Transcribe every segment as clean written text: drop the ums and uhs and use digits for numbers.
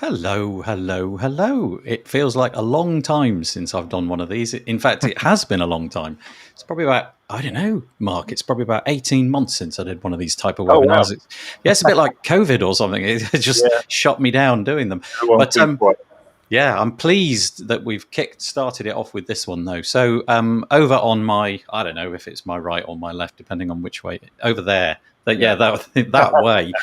Hello, hello, hello. It feels like a long time since I've done one of these. In fact, it has been a long time. It's probably about, I don't know, Mark, it's probably about 18 months since I did one of these type of Oh, wow. webinars. It's a bit like COVID or something. It just Yeah, shot me down doing them. everyone But keep quiet. yeah, I'm pleased that we've started it off with this one, though. So over on my, I don't know if it's my right or my left, depending on which way, over there. Yeah. That way.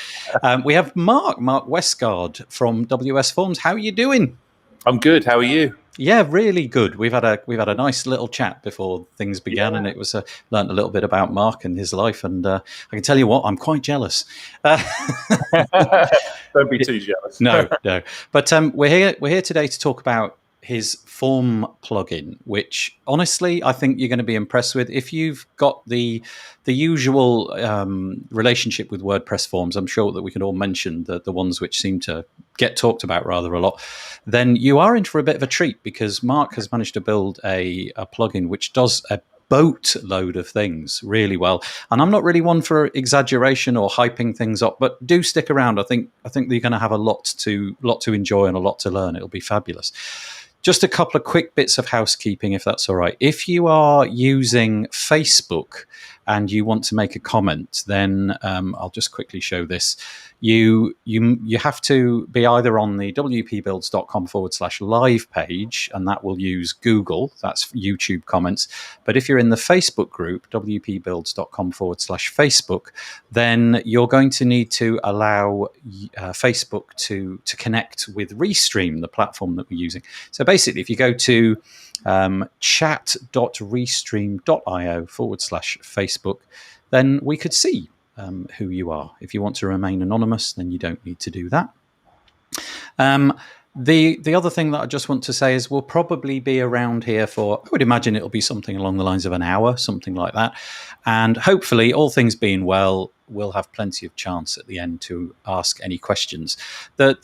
We have Mark Westguard from WS Forms. How are you doing? I'm good. How are you? Yeah, really good. We've had a nice little chat before things began, and it was learned a little bit about Mark and his life. And I can tell you what, I'm quite jealous. Don't be too jealous. No. But we're here today to talk about his form plugin, which honestly I think you're going to be impressed with. If you've got the usual relationship with WordPress forms, I'm sure that we can all mention the ones which seem to get talked about rather a lot, then you are in for a bit of a treat, because Mark has managed to build a plugin which does a boatload of things really well. And I'm not really one for exaggeration or hyping things up, but do stick around. I think you're going to have a lot to enjoy and a lot to learn. It'll be fabulous. Just a couple of quick bits of housekeeping, if that's all right. If you are using Facebook and you want to make a comment, then I'll just quickly show this. You have to be either on the wpbuilds.com/live page, and that will use Google. That's YouTube comments. But if you're in the Facebook group, wpbuilds.com/Facebook, then you're going to need to allow Facebook to connect with Restream, the platform that we're using. So basically, if you go to chat.restream.io/Facebook, then we could see who you are. If you want to remain anonymous, then you don't need to do that. The other thing that I just want to say is we'll probably be around here for, I would imagine it'll be something along the lines of an hour, something like that. And hopefully, all things being well, we'll have plenty of chance at the end to ask any questions. The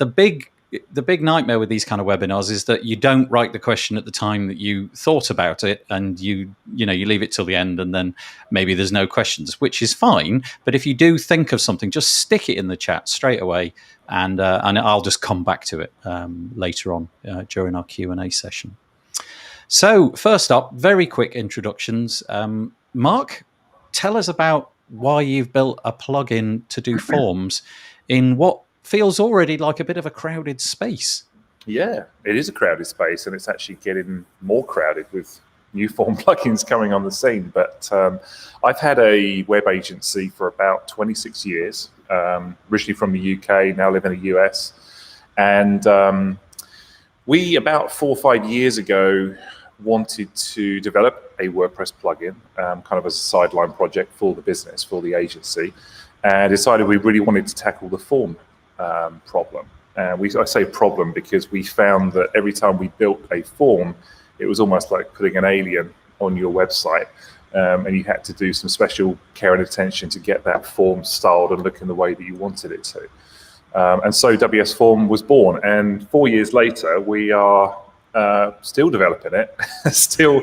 big nightmare with these kind of webinars is that you don't write the question at the time that you thought about it, and you leave it till the end, and then maybe there's no questions, which is fine. But if you do think of something, just stick it in the chat straight away, and I'll just come back to it later on during our Q&A session. So first up, very quick introductions. Mark, tell us about why you've built a plugin to do forms in what feels already like a bit of a crowded space. Yeah, it is a crowded space, and it's actually getting more crowded with new form plugins coming on the scene. But I've had a web agency for about 26 years, originally from the UK, now live in the US. And we, about 4 or 5 years ago, wanted to develop a WordPress plugin, kind of as a sideline project for the business, for the agency, and decided we really wanted to tackle the form problem. I say problem because we found that every time we built a form, it was almost like putting an alien on your website, and you had to do some special care and attention to get that form styled and look in the way that you wanted it to. And so WS Form was born, and 4 years later, we are still developing it, still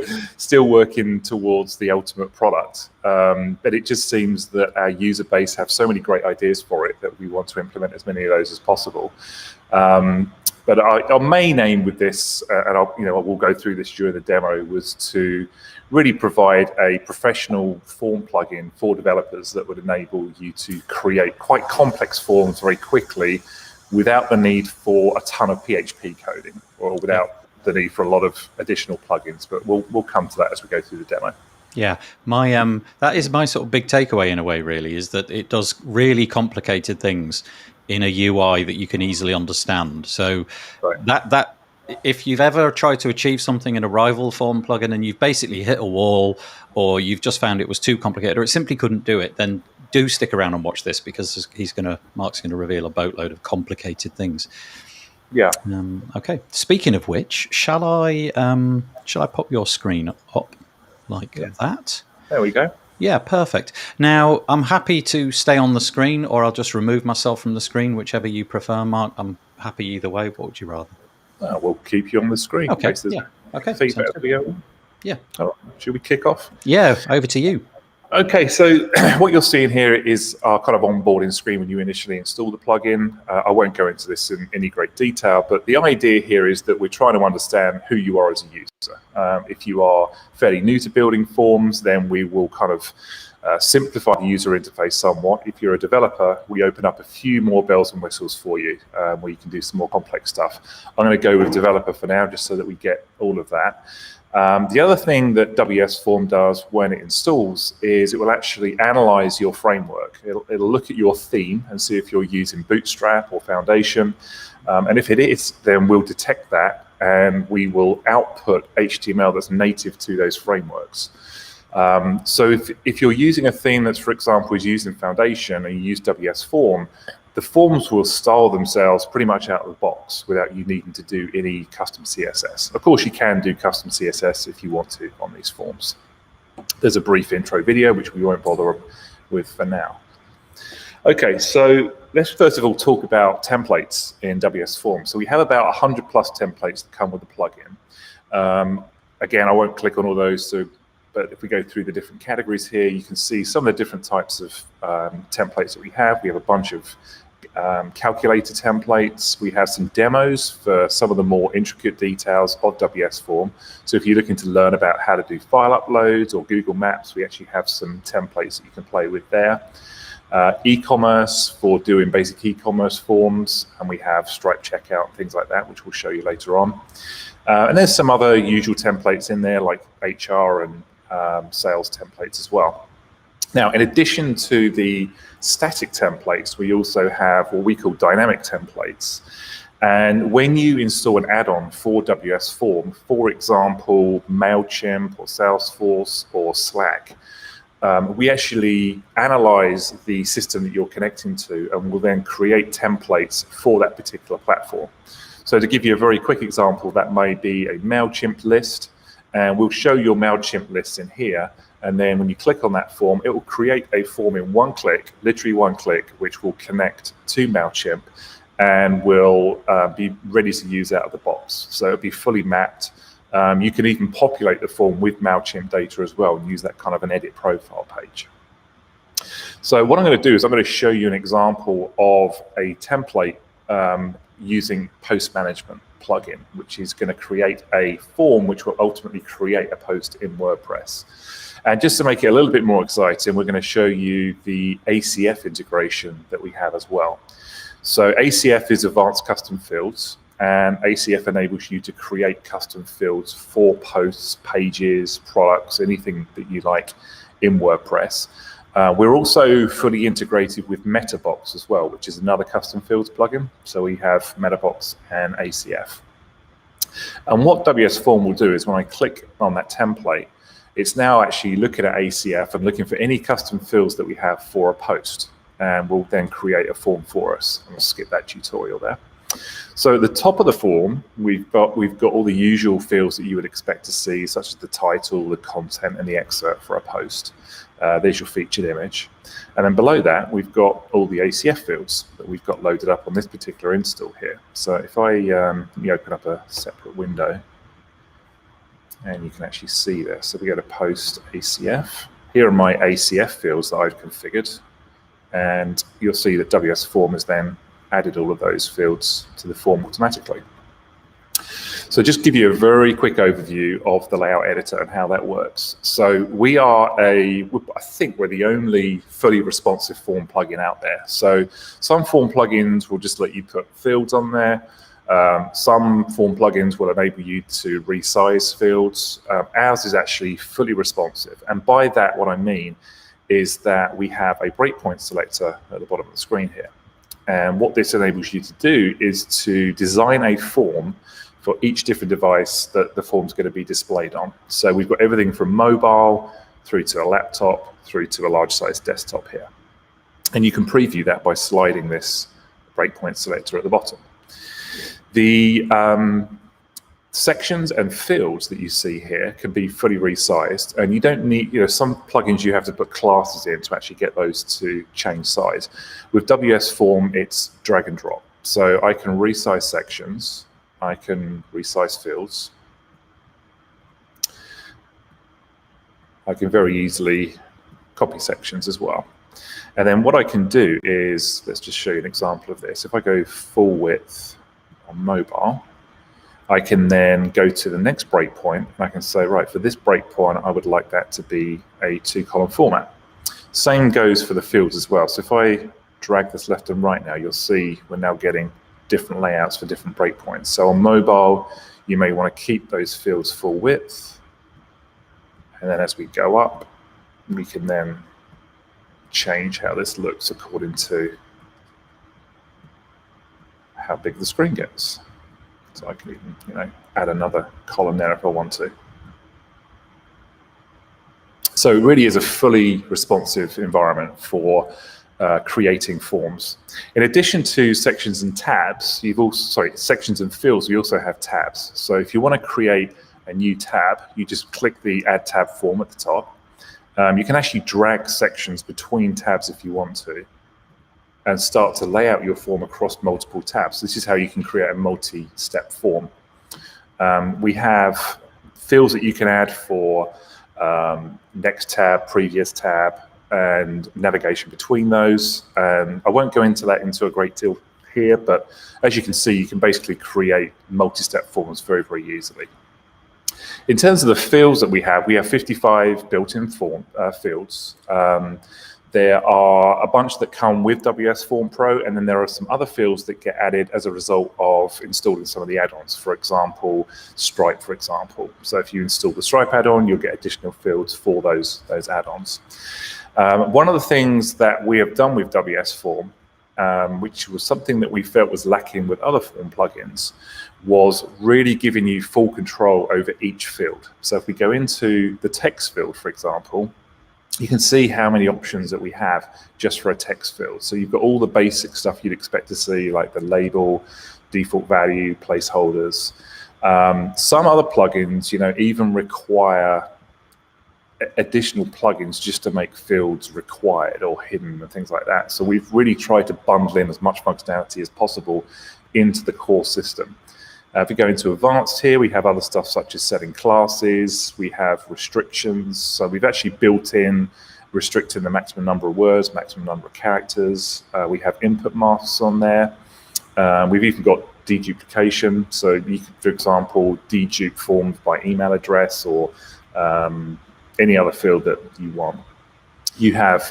working towards the ultimate product. But it just seems that our user base have so many great ideas for it that we want to implement as many of those as possible. But our main aim with this, and we'll go through this during the demo, was to really provide a professional form plugin for developers that would enable you to create quite complex forms very quickly without the need for a ton of PHP coding, or without the need for a lot of additional plugins. But we'll come to that as we go through the demo. Yeah, that is my sort of big takeaway in a way, really, is that it does really complicated things in a UI that you can easily understand. So right. that if you've ever tried to achieve something in a rival form plugin and you've basically hit a wall, or you've just found it was too complicated, or it simply couldn't do it, then do stick around and watch this, because Mark's going to reveal a boatload of complicated things. Yeah. Okay. Speaking of which, shall I pop your screen up like that? There we go. Yeah, perfect. Now, I'm happy to stay on the screen, or I'll just remove myself from the screen, whichever you prefer, Mark. I'm happy either way. What would you rather? We'll keep you on the screen. Okay. Yeah. Okay. Feedback. Yeah. All right. Should we kick off? Yeah. Over to you. Okay, so what you're seeing here is our kind of onboarding screen when you initially install the plugin. I won't go into this in any great detail, but the idea here is that we're trying to understand who you are as a user. If you are fairly new to building forms, then we will kind of simplify the user interface somewhat. If you're a developer, we open up a few more bells and whistles for you, where you can do some more complex stuff. I'm going to go with developer for now, just so that we get all of that. The other thing that WS Form does when it installs is it will actually analyze your framework. It'll look at your theme and see if you're using Bootstrap or Foundation. And if it is, then we'll detect that and we will output HTML that's native to those frameworks. So if you're using a theme that's, for example, is used in Foundation and you use WS Form, the forms will style themselves pretty much out of the box without you needing to do any custom CSS. Of course, you can do custom CSS if you want to on these forms. There's a brief intro video, which we won't bother with for now. Okay, so let's first of all talk about templates in WS Form. So we have about 100 plus templates that come with the plugin. Again, I won't click on all those, but if we go through the different categories here, you can see some of the different types of templates that we have. We have a bunch of calculator templates. We have some demos for some of the more intricate details of WS Form. So if you're looking to learn about how to do file uploads or Google Maps, we actually have some templates that you can play with there. E-commerce for doing basic e-commerce forms, and we have Stripe checkout and things like that, which we'll show you later on. And there's some other usual templates in there, like HR and sales templates as well. Now, in addition to the static templates, we also have what we call dynamic templates. And when you install an add-on for WS Form, for example, MailChimp or Salesforce or Slack, we actually analyze the system that you're connecting to and will then create templates for that particular platform. So to give you a very quick example, that may be a MailChimp list, and we'll show your MailChimp list in here. And then when you click on that form, it will create a form in one click, literally one click, which will connect to MailChimp and will be ready to use out of the box. So it'll be fully mapped. You can even populate the form with MailChimp data as well and use that kind of an edit profile page. So what I'm going to do is I'm going to show you an example of a template using post management plugin, which is going to create a form which will ultimately create a post in WordPress. And just to make it a little bit more exciting, we're going to show you the ACF integration that we have as well. So ACF is Advanced Custom Fields, and ACF enables you to create custom fields for posts, pages, products, anything that you like in WordPress. We're also fully integrated with MetaBox as well, which is another custom fields plugin. So we have MetaBox and ACF. And what WS Form will do is when I click on that template, it's now actually looking at ACF and looking for any custom fields that we have for a post, and will then create a form for us. I'm going to skip that tutorial there. So at the top of the form, we've got all the usual fields that you would expect to see, such as the title, the content, and the excerpt for a post. There's your featured image. And then below that, we've got all the ACF fields that we've got loaded up on this particular install here. So if I let me open up a separate window, and you can actually see this. So we go to post ACF. Here are my ACF fields that I've configured. And you'll see that WS Form has then added all of those fields to the form automatically. So just give you a very quick overview of the layout editor and how that works. So we are I think we're the only fully responsive form plugin out there. So some form plugins will just let you put fields on there. Some form plugins will enable you to resize fields. Ours is actually fully responsive. And by that, what I mean is that we have a breakpoint selector at the bottom of the screen here. And what this enables you to do is to design a form for each different device that the form's going to be displayed on. So we've got everything from mobile through to a laptop, through to a large size desktop here. And you can preview that by sliding this breakpoint selector at the bottom. The sections and fields that you see here can be fully resized, and you don't need, some plugins you have to put classes in to actually get those to change size. With WS Form, it's drag and drop. So I can resize sections, I can resize fields. I can very easily copy sections as well. And then what I can do is, let's just show you an example of this. If I go full width on mobile, I can then go to the next breakpoint and I can say, right, for this breakpoint, I would like that to be a 2-column format. Same goes for the fields as well. So if I drag this left and right now, you'll see we're now getting different layouts for different breakpoints. So on mobile, you may want to keep those fields full width. And then as we go up, we can then change how this looks according to how big the screen gets. So I can even, add another column there if I want to. So it really is a fully responsive environment for creating forms. In addition to sections and tabs, sections and fields, we also have tabs. So if you want to create a new tab, you just click the Add Tab form at the top. You can actually drag sections between tabs if you want to, and start to lay out your form across multiple tabs. This is how you can create a multi-step form. We have fields that you can add for next tab, previous tab, and navigation between those. I won't go into that into a great deal here, but as you can see, you can basically create multi-step forms very, very easily. In terms of the fields that we have 55 built-in fields. There are a bunch that come with WS Form Pro, and then there are some other fields that get added as a result of installing some of the add-ons. For example, Stripe, for example. So if you install the Stripe add-on, you'll get additional fields for those add-ons. One of the things that we have done with WS Form, which was something that we felt was lacking with other form plugins, was really giving you full control over each field. So if we go into the text field, for example, you can see how many options that we have just for a text field. So you've got all the basic stuff you'd expect to see, like the label, default value, placeholders. Some other plugins, even require additional plugins just to make fields required or hidden and things like that. So we've really tried to bundle in as much functionality as possible into the core system. If we go into advanced here, we have other stuff such as setting classes, we have restrictions. So we've actually built in restricting the maximum number of words, maximum number of characters. We have input masks on there. We've even got deduplication. So you can, for example, dedupe forms by email address or any other field that you want. You have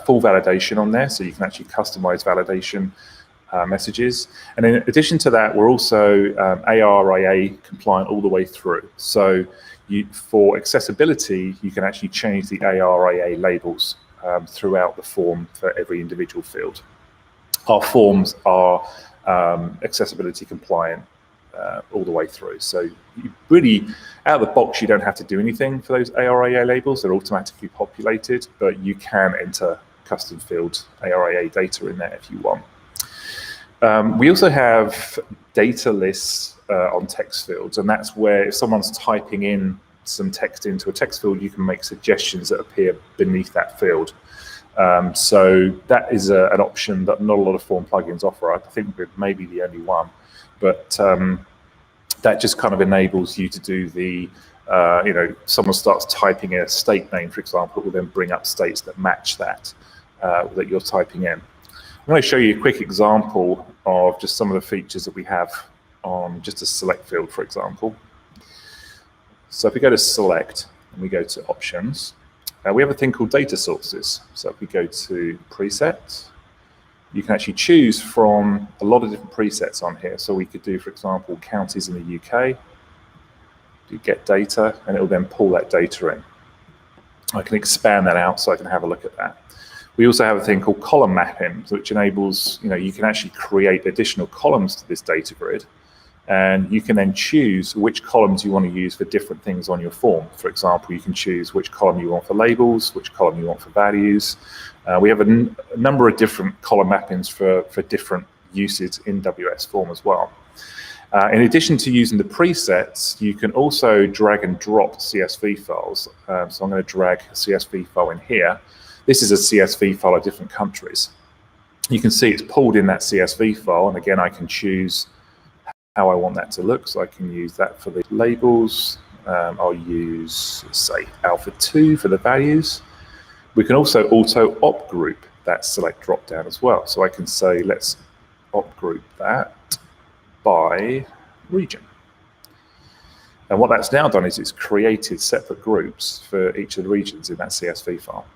full validation on there, so you can actually customize validation messages. And in addition to that, we're also ARIA compliant all the way through. So for accessibility, you can actually change the ARIA labels throughout the form for every individual field. Our forms are accessibility compliant all the way through. So you really, out of the box, you don't have to do anything for those ARIA labels. They're automatically populated, but you can enter custom field ARIA data in there if you want. We also have data lists on text fields, and that's where if someone's typing in some text into a text field, you can make suggestions that appear beneath that field. So that is an option that not a lot of form plugins offer. I think we're maybe the only one, but that just kind of enables you to do the, someone starts typing in a state name, for example, it will then bring up states that match that that you're typing in. I'm going to show you a quick example of just some of the features that we have on just a select field, for example. So if we go to select and we go to options, we have a thing called data sources. So if we go to presets, you can actually choose from a lot of different presets on here. So we could do, for example, counties in the UK, do get data, and it will then pull that data in. I can expand that out so I can have a look at that. We also have a thing called column mapping, which enables, you can actually create additional columns to this data grid, and you can then choose which columns you want to use for different things on your form. For example, you can choose which column you want for labels, which column you want for values. We have a number of different column mappings for different uses in WS Form as well. In addition to using the presets, you can also drag and drop CSV files. So I'm going to drag a CSV file in here. This is a CSV file of different countries. You can see it's pulled in that CSV file, and again, I can choose how I want that to look. So I can use that for the labels. I'll use, say, alpha 2 for the values. We can also auto op group that select drop down as well. So I can say, let's op group that by region. And what that's now done is it's created separate groups for each of the regions in that CSV file.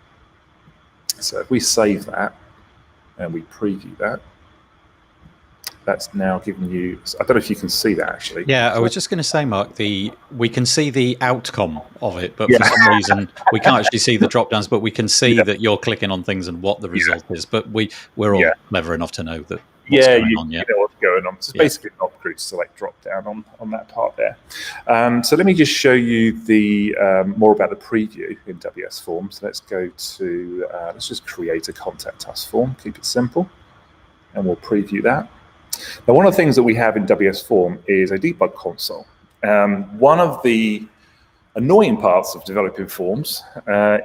So if we save that and we preview that, that's now giving you, I don't know if you can see that actually. Yeah, I was just going to say, Mark, we can see the outcome of it, but for some reason we can't actually see the drop downs, but we can see that you're clicking on things and what the result is. But we're all clever enough to know that what's going on. You know what's going on. So it's basically an op group select drop down on that part there. So let me just show you the more about the preview in WS Forms. Let's go to, let's just create a contact us form, keep it simple, and we'll preview that. Now, one of the things that we have in WS Form is a debug console. One of the annoying parts of developing forms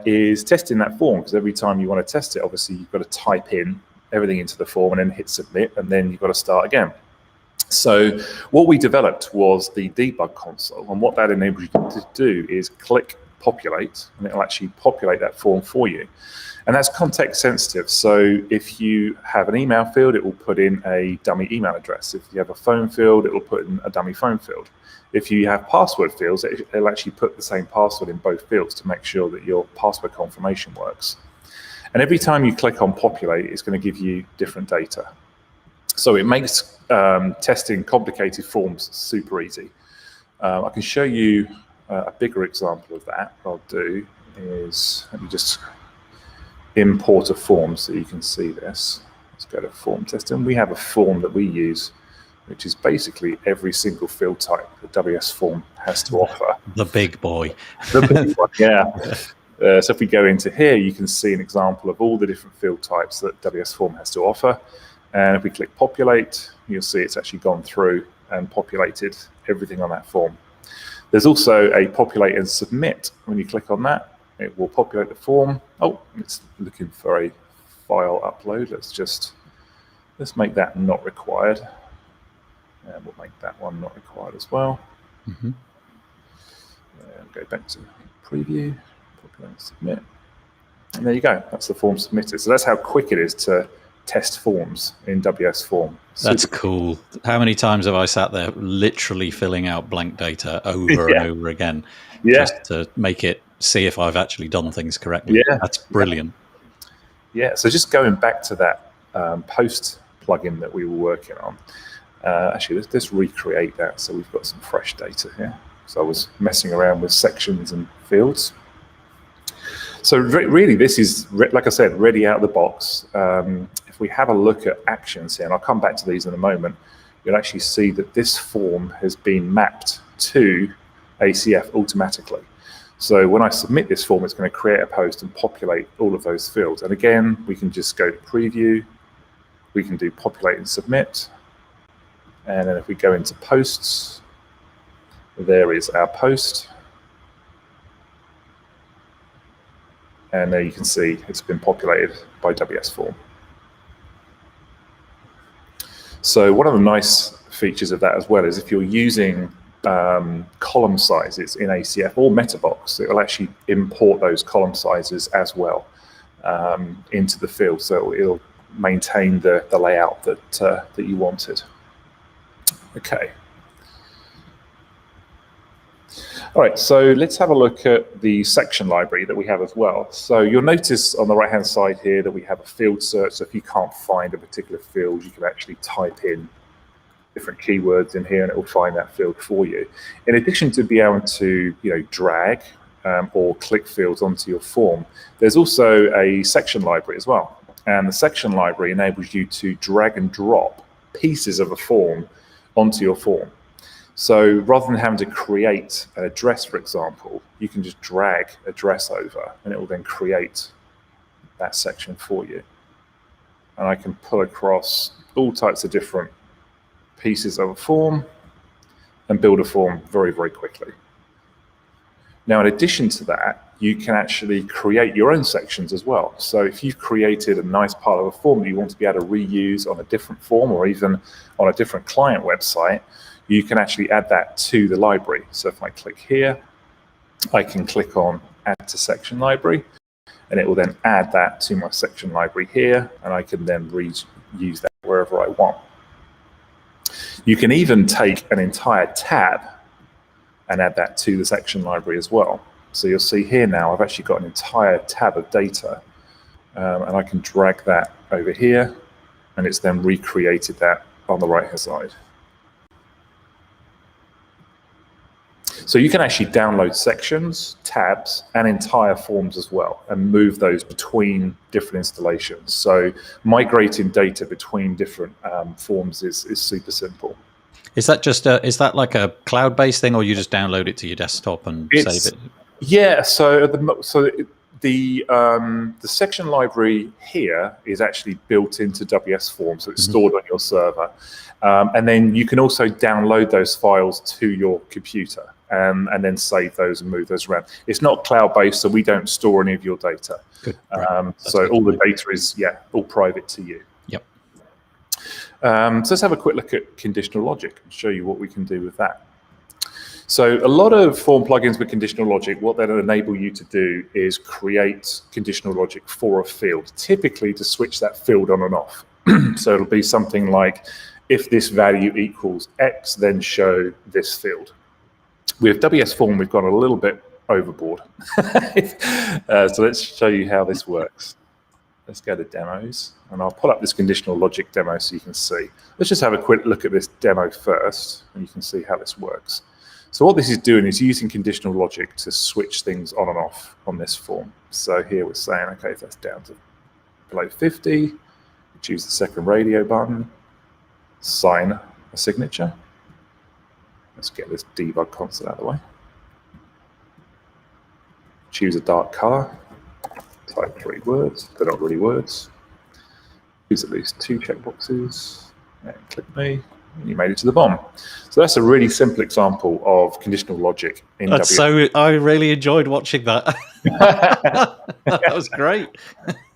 is testing that form, because every time you want to test it, obviously you've got to type in everything into the form and then hit submit, and then you've got to start again. So what we developed was the debug console, and what that enables you to do is click populate, and it'll actually populate that form for you. And that's context sensitive. So if you have an email field, it will put in a dummy email address. If you have a phone field, it will put in a dummy phone field. If you have password fields, it'll actually put the same password in both fields to make sure that your password confirmation works. And every time you click on populate, it's going to give you different data. So it makes testing complicated forms super easy. I can show you a bigger example of that. What I'll do is, let me just import a form so you can see this. Let's go to form testing. We have a form that we use, which is basically every single field type that WS Form has to offer. The big boy. The big one, yeah. So if we go into here, you can see an example of all the different field types that WS Form has to offer. And if we click populate, you'll see it's actually gone through and populated everything on that form. There's also a populate and submit. When you click on that, it will populate the form. Oh, it's looking for a file upload. Let's make that not required. And we'll make that one not required as well. And go back to preview, populate and submit. And there you go. That's the form submitted. So that's how quick it is to test forms in WS Form. That's cool. How many times have I sat there literally filling out blank data over and over again just to make it see if I've actually done things correctly? That's brilliant. So just going back to that post plugin that we were working on, actually let's recreate that so we've got some fresh data here. So I was messing around with sections and fields. So really this is, like I said, ready out of the box. If we have a look at actions here, and I'll come back to these in a moment, you'll actually see that this form has been mapped to ACF automatically. So when I submit this form, it's going to create a post and populate all of those fields. And again, we can just go to preview. We can do populate and submit. And then if we go into posts, there is our post. And there you can see it's been populated by WS Form. So one of the nice features of that as well is if you're using column sizes in ACF or MetaBox, it will actually import those column sizes as well into the field. So it'll maintain the layout that you wanted. Okay. All right, so let's have a look at the section library that we have as well. So you'll notice on the right-hand side here that we have a field search. So if you can't find a particular field, you can actually type in different keywords in here and it will find that field for you. In addition to being able to drag or click fields onto your form, there's also a section library as well. And the section library enables you to drag and drop pieces of a form onto your form. So rather than having to create an address, for example, you can just drag address over and it will then create that section for you. And I can pull across all types of different pieces of a form and build a form very, very quickly. Now, in addition to that, you can actually create your own sections as well. So if you've created a nice part of a form that you want to be able to reuse on a different form or even on a different client website, you can actually add that to the library. So if I click here, I can click on Add to Section Library, and it will then add that to my section library here, and I can then reuse that wherever I want. You can even take an entire tab and add that to the section library as well. So you'll see here now I've actually got an entire tab of data, and I can drag that over here, and it's then recreated that on the right hand side. So you can actually download sections, tabs, and entire forms as well, and move those between different installations. So migrating data between different forms is super simple. Is that just is that like a cloud-based thing, or you just download it to your desktop and save it? Yeah. So the section library here is actually built into WS Form, so it's stored on your server, and then you can also download those files to your computer. And then save those and move those around. It's not cloud-based, so we don't store any of your data. Good. Right. So all the data is, all private to you. Yep. So let's have a quick look at conditional logic and show you what we can do with that. So a lot of form plugins with conditional logic, what they'll enable you to do is create conditional logic for a field, typically to switch that field on and off. So it'll be something like, if this value equals X, then show this field. With WS Form, we've gone a little bit overboard. So let's show you how this works. Let's go to demos, and I'll pull up this conditional logic demo so you can see. Let's just have a quick look at this demo first, and you can see how this works. So what this is doing is using conditional logic to switch things on and off on this form. So here we're saying, okay, if that's down to below 50, choose the second radio button, sign a signature. Let's get this debug console out of the way. Choose a dark color, type 3 words, they're not really words. Use at least 2 checkboxes, and click me, and you made it to the BOM. So that's a really simple example of conditional logic in WS. I really enjoyed watching that. That was great.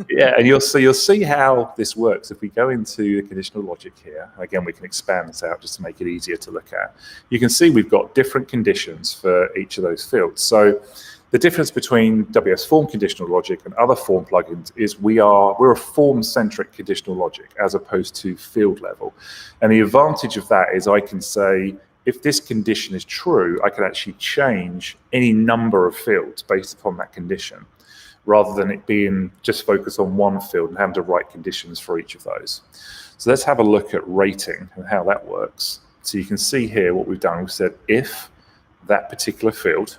Yeah, and you'll see how this works. If we go into the conditional logic here, again, we can expand this out just to make it easier to look at. You can see we've got different conditions for each of those fields. So the difference between WS Form conditional logic and other form plugins is we're a form-centric conditional logic as opposed to field level. And the advantage of that is I can say, if this condition is true, I can actually change any number of fields based upon that condition, rather than it being just focused on one field and having to write conditions for each of those. So let's have a look at rating and how that works. So you can see here what we've done. We've said if that particular field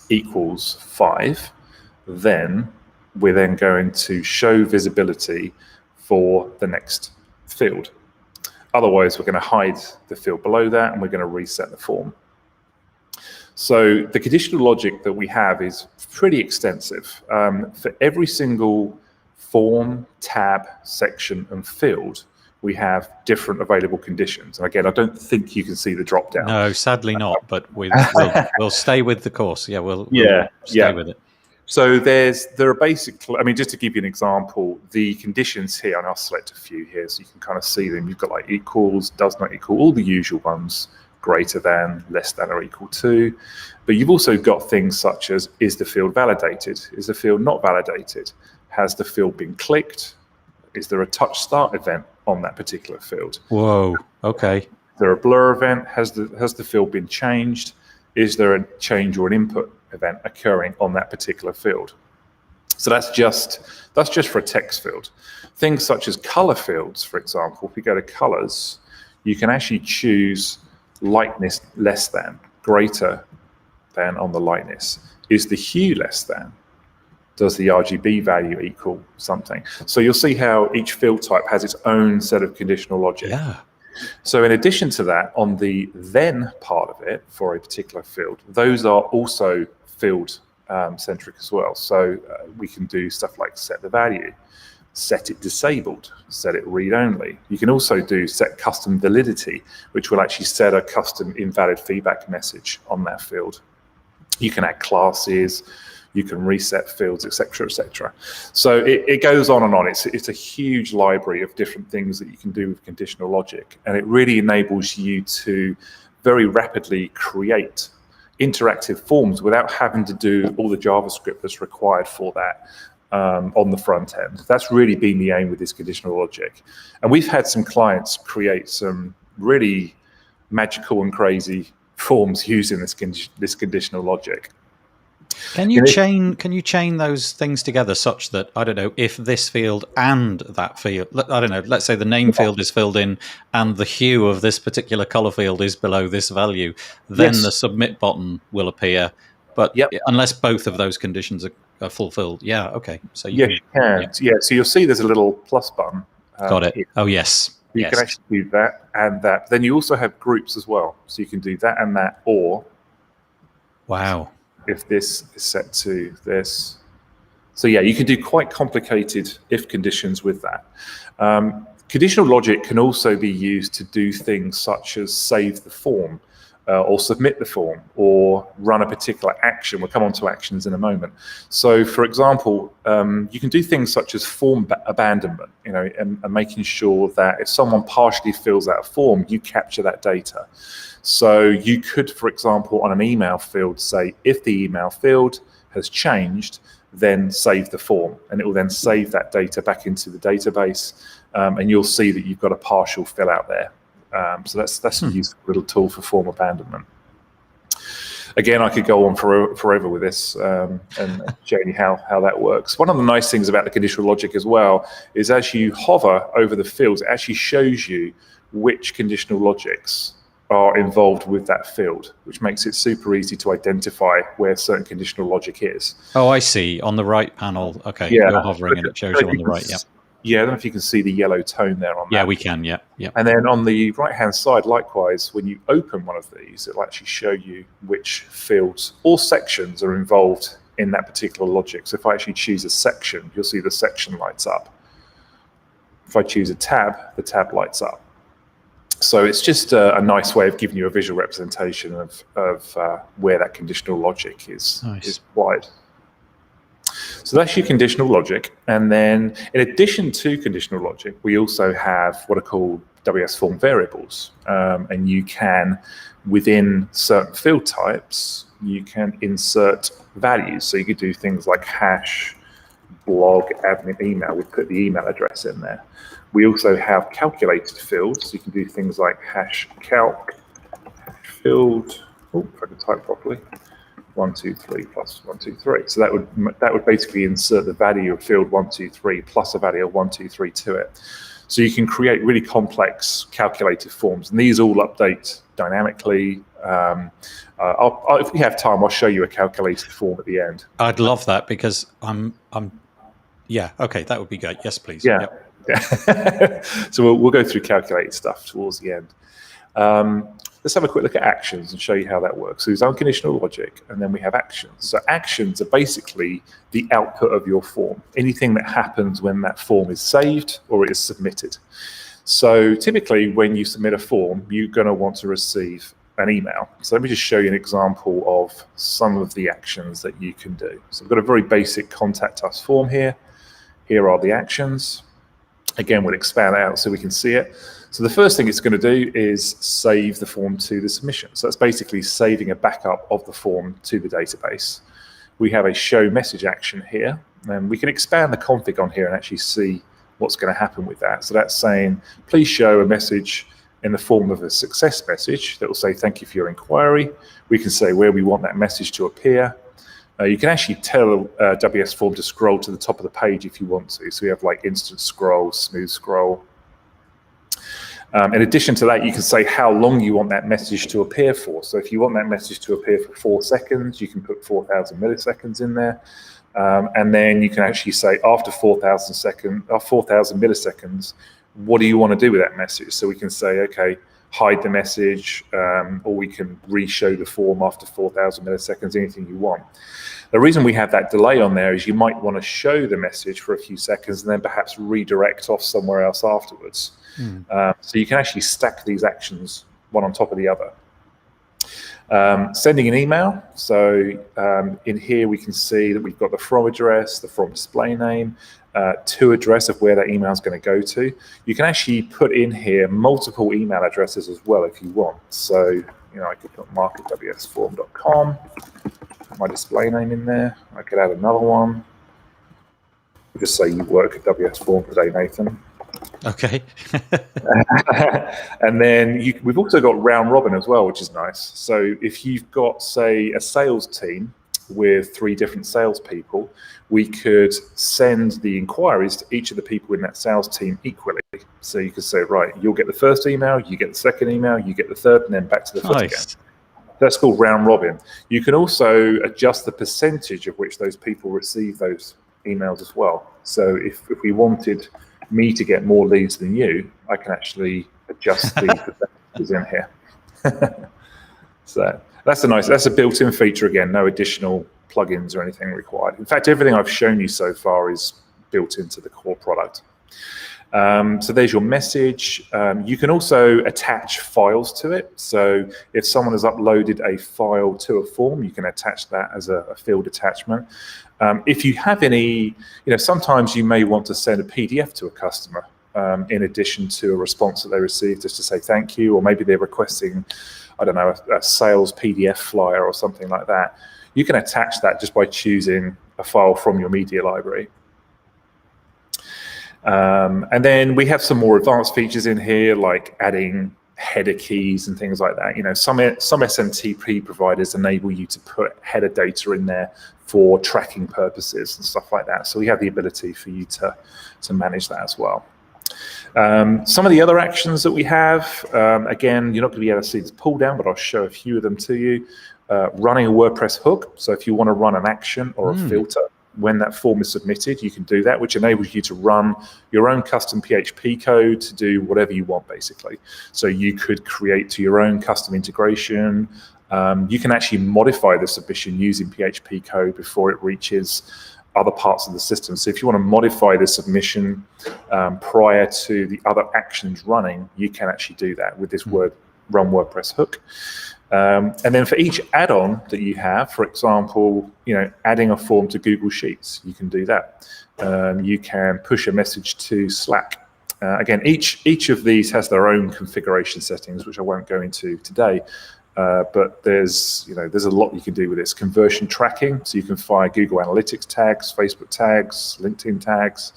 equals 5, then we're then going to show visibility for the next field. Otherwise, we're going to hide the field below that, and we're going to reset the form. So the conditional logic that we have is pretty extensive. For every single form, tab, section, and field, we have different available conditions. And again, I don't think you can see the drop down. No, sadly not, but we'll stay with the course. Yeah, we'll stay with it. So there are basically, I mean, just to give you an example, the conditions here, and I'll select a few here so you can kind of see them. You've got like equals, does not equal, all the usual ones, greater than, less than, or equal to. But you've also got things such as, is the field validated? Is the field not validated? Has the field been clicked? Is there a touch start event on that particular field? Whoa, okay. Is there a blur event? Has the field been changed? Is there a change or an input event occurring on that particular field? So that's just for a text field. Things such as color fields, for example, if we go to colors, you can actually choose lightness less than, greater than on the lightness. Is the hue less than? Does the RGB value equal something? So you'll see how each field type has its own set of conditional logic. Yeah. So in addition to that, on the then part of it for a particular field, those are also field centric as well. So we can do stuff like set the value, set it disabled, set it read only. You can also do set custom validity, which will actually set a custom invalid feedback message on that field. You can add classes, you can reset fields, etc., etc. So it goes on and on. It's a huge library of different things that you can do with conditional logic, and it really enables you to very rapidly create interactive forms without having to do all the JavaScript that's required for that on the front end. That's really been the aim with this conditional logic. And we've had some clients create some really magical and crazy forms using this conditional logic. Can you chain those things together such that, I don't know, if this field and that field, I don't know, let's say the name field is filled in and the hue of this particular color field is below this value, then the submit button will appear. But unless both of those conditions are fulfilled. Yeah, okay. So you can. Yeah, so you'll see there's a little plus button. Got it. Here. Oh, yes. You can actually do that and that. Then you also have groups as well. So you can do that and that, or... Wow. If this is set to this. So yeah, you can do quite complicated if conditions with that. Conditional logic can also be used to do things such as save the form or submit the form or run a particular action. We'll come on to actions in a moment. So for example, you can do things such as form abandonment, and making sure that if someone partially fills out a form, you capture that data. So you could, for example, on an email field, say, if the email field has changed, then save the form. And it will then save that data back into the database. And you'll see that you've got a partial fill out there. So that's a useful little tool for form abandonment. Again, I could go on forever with this and showing you how that works. One of the nice things about the conditional logic as well is as you hover over the fields, it actually shows you which conditional logics are involved with that field, which makes it super easy to identify where certain conditional logic is. Oh, I see. On the right panel. Okay, you're hovering and it shows you on the right. Yeah. Yeah, I don't know if you can see the yellow tone there on that. Yeah, we can. Yeah. And then on the right-hand side, likewise, when you open one of these, it'll actually show you which fields or sections are involved in that particular logic. So if I actually choose a section, you'll see the section lights up. If I choose a tab, the tab lights up. So it's just a nice way of giving you a visual representation of where that conditional logic is applied. So that's your conditional logic. And then in addition to conditional logic, we also have what are called WS form variables. And you can, within certain field types, you can insert values. So you could do things like hash, blog, admin, email. We put the email address in there. We also have calculated fields. So you can do things like hash calc, hash field. Oh, if I can type properly. 123 plus 123. So that would basically insert the value of field 123 plus a value of 123 to it. So you can create really complex calculated forms, and these all update dynamically. If we have time, I'll show you a calculated form at the end. I'd love that because yeah. Okay, that would be good. Yes, please. Yeah. So we'll go through calculated stuff towards the end. Let's have a quick look at actions and show you how that works. So there's unconditional logic, and then we have actions. So actions are basically the output of your form. Anything that happens when that form is saved or it is submitted. So typically when you submit a form, you're going to want to receive an email. So let me just show you an example of some of the actions that you can do. So I've got a very basic contact us form here. Here are the actions. Again, we'll expand out so we can see it. So the first thing it's going to do is save the form to the submission. So that's basically saving a backup of the form to the database. We have a show message action here, and we can expand the config on here and actually see what's going to happen with that. So that's saying, please show a message in the form of a success message that will say, thank you for your inquiry. We can say where we want that message to appear. You can actually tell WS form to scroll to the top of the page if you want to. So we have like instant scroll, smooth scroll. In addition to that, you can say how long you want that message to appear for. So if you want that message to appear for 4 seconds, you can put 4,000 milliseconds in there. And then you can actually say after 4,000 milliseconds, what do you want to do with that message? So we can say, okay, hide the message, or we can re-show the form after 4,000 milliseconds, anything you want. The reason we have that delay on there is you might want to show the message for a few seconds and then perhaps redirect off somewhere else afterwards. So you can actually stack these actions one on top of the other. Sending an email. So in here we can see that we've got the from address, the from display name, to address of where that email is going to go to. You can actually put in here multiple email addresses as well if you want. So I could put mark@wsform.com, put my display name in there. I could add another one. Just say you work at WS Form today, Nathan. Okay. And then we've also got round robin as well, which is nice. So if you've got, say, a sales team with 3 different salespeople, we could send the inquiries to each of the people in that sales team equally. So you could say, right, you'll get the first email, you get the second email, you get the third, and then back to the first again. That's called round robin. You can also adjust the percentage of which those people receive those emails as well. So if we wanted me to get more leads than you, I can actually adjust the percentages in here. So that's a built-in feature again, no additional plugins or anything required. In fact, everything I've shown you so far is built into the core product. So there's your message. You can also attach files to it. So if someone has uploaded a file to a form, you can attach that as a field attachment. If you have any, sometimes you may want to send a PDF to a customer in addition to a response that they receive just to say thank you, or maybe they're requesting, I don't know, a sales PDF flyer or something like that. You can attach that just by choosing a file from your media library. And then we have some more advanced features in here, like adding header keys and things like that. Some SMTP providers enable you to put header data in there for tracking purposes and stuff like that. So we have the ability for you to manage that as well. Some of the other actions that we have, again, you're not going to be able to see this pull down, but I'll show a few of them to you. Running a WordPress hook. So if you want to run an action or a filter when that form is submitted, you can do that, which enables you to run your own custom PHP code to do whatever you want, basically. So you could create your own custom integration. You can actually modify the submission using PHP code before it reaches other parts of the system. So if you want to modify the submission prior to the other actions running, you can actually do that with this run WordPress hook. And then for each add-on that you have, for example, adding a form to Google Sheets, you can do that. You can push a message to Slack. Again, each of these has their own configuration settings, which I won't go into today. But there's a lot you can do with this. Conversion tracking, so you can fire Google Analytics tags, Facebook tags, LinkedIn tags.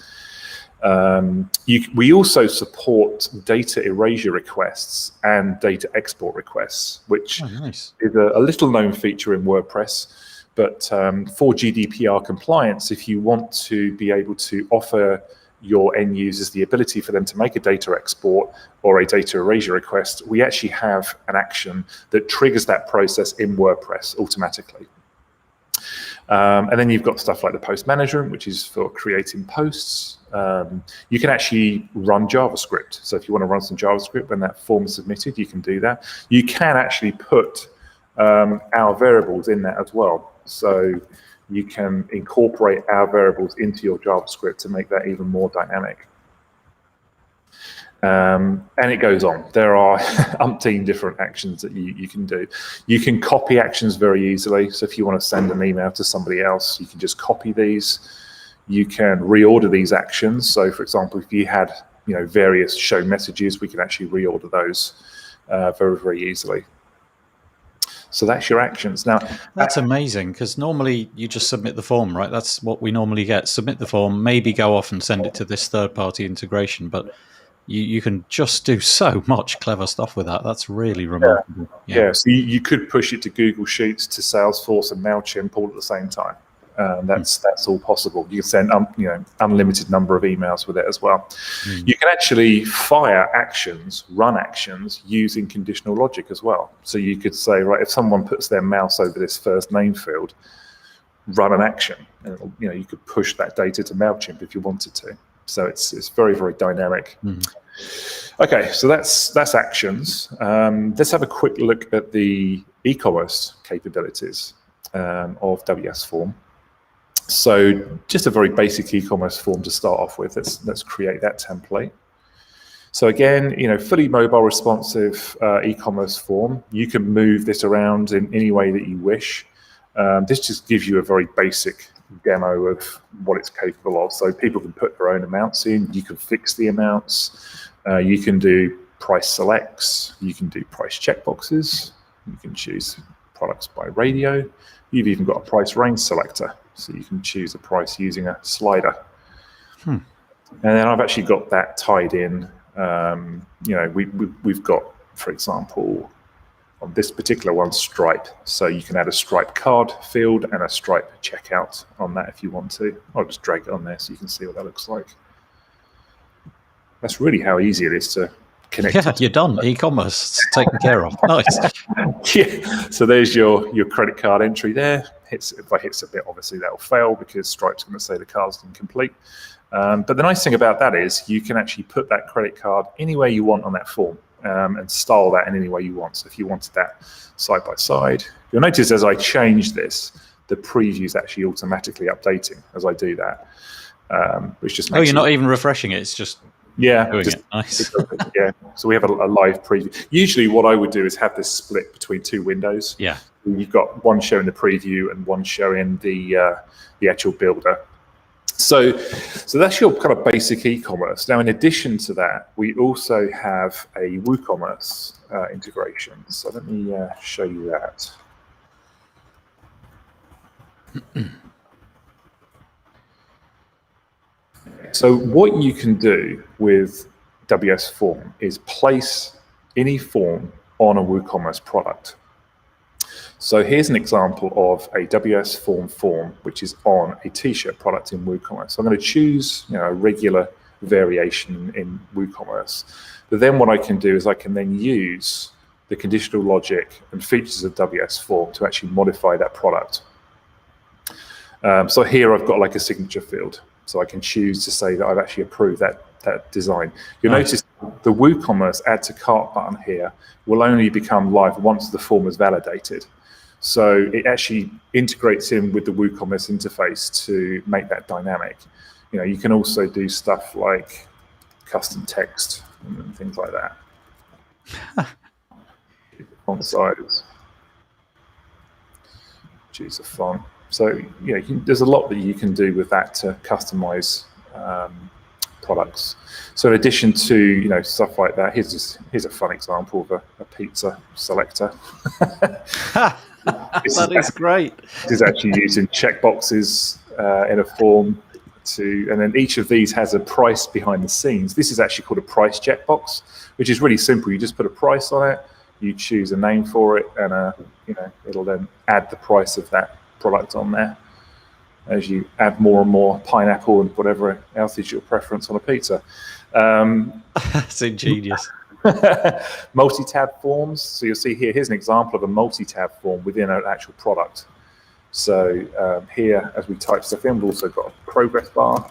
We also support data erasure requests and data export requests, which is a little known feature in WordPress. But for GDPR compliance, if you want to be able to offer your end users the ability for them to make a data export or a data erasure request, we actually have an action that triggers that process in WordPress automatically. And then you've got stuff like the post management, which is for creating posts. You can actually run JavaScript. So if you want to run some JavaScript when that form is submitted, you can do that. You can actually put our variables in that as well. So you can incorporate our variables into your JavaScript to make that even more dynamic. And it goes on. There are umpteen different actions that you can do. You can copy actions very easily. So if you want to send an email to somebody else, you can just copy these. You can reorder these actions. So for example, if you had various show messages, we can actually reorder those very, very easily. So that's your actions. Now, that's amazing, because normally you just submit the form, right? That's what we normally get. Submit the form, maybe go off and send it to this third-party integration, but you can just do so much clever stuff with that. That's really remarkable. Yeah, so you could push it to Google Sheets, to Salesforce and MailChimp all at the same time. That's all possible. You can send unlimited number of emails with it as well. You can actually fire actions, run actions using conditional logic as well. So you could say, right, if someone puts their mouse over this first name field, run an action, and you could push that data to MailChimp if you wanted to. So it's very, very dynamic. Okay, so that's actions. Let's have a quick look at the e-commerce capabilities of WS Form. So just a very basic e-commerce form to start off with. Let's create that template. So again, fully mobile responsive e-commerce form. You can move this around in any way that you wish. This just gives you a very basic demo of what it's capable of. So people can put their own amounts in. You can fix the amounts. You can do price selects. You can do price checkboxes. You can choose products by radio. You've even got a price range selector. So you can choose a price using a slider. And then I've actually got that tied in. We've got, for example, on this particular one, Stripe. So you can add a Stripe card field and a Stripe checkout on that if you want to. I'll just drag it on there so you can see what that looks like. That's really how easy it is to connect. Yeah, you're done. E-commerce taken care of. Nice. Yeah. So there's your credit card entry there. If I hit submit, obviously that'll fail because Stripe's going to say the card's incomplete. But the nice thing about that is you can actually put that credit card anywhere you want on that form and style that in any way you want. So if you wanted that side by side, you'll notice as I change this, the preview is actually automatically updating as I do that. Which just makes you're not even refreshing it. It's just doing it. Nice. Yeah. So we have a live preview. Usually what I would do is have this split between two windows. Yeah. You've got one showing the preview and one showing the actual builder. So that's your kind of basic e-commerce. Now, in addition to that, we also have a WooCommerce integration. So let me show you that. So what you can do with WS Form is place any form on a WooCommerce product. So here's an example of a WS form which is on a t-shirt product in WooCommerce. So I'm going to choose a regular variation in WooCommerce. But then what I can do is I can then use the conditional logic and features of WS Form to actually modify that product. So here I've got like a signature field. So I can choose to say that I've actually approved that design. You'll notice the WooCommerce add to cart button here will only become live once the form is validated. So it actually integrates in with the WooCommerce interface to make that dynamic. You can also do stuff like custom text and things like that. Font size. Choose a font. So there's a lot that you can do with that to customize products. So in addition to stuff like that, here's a fun example of a pizza selector. That is great. This is actually using checkboxes in a form and then each of these has a price behind the scenes. This is actually called a price checkbox, which is really simple. You just put a price on it, you choose a name for it, and it'll then add the price of that product on there as you add more and more pineapple and whatever else is your preference on a pizza. That's ingenious. Multi-tab forms. So you'll see here's an example of a multi-tab form within an actual product. So here, as we type stuff in, we've also got a progress bar.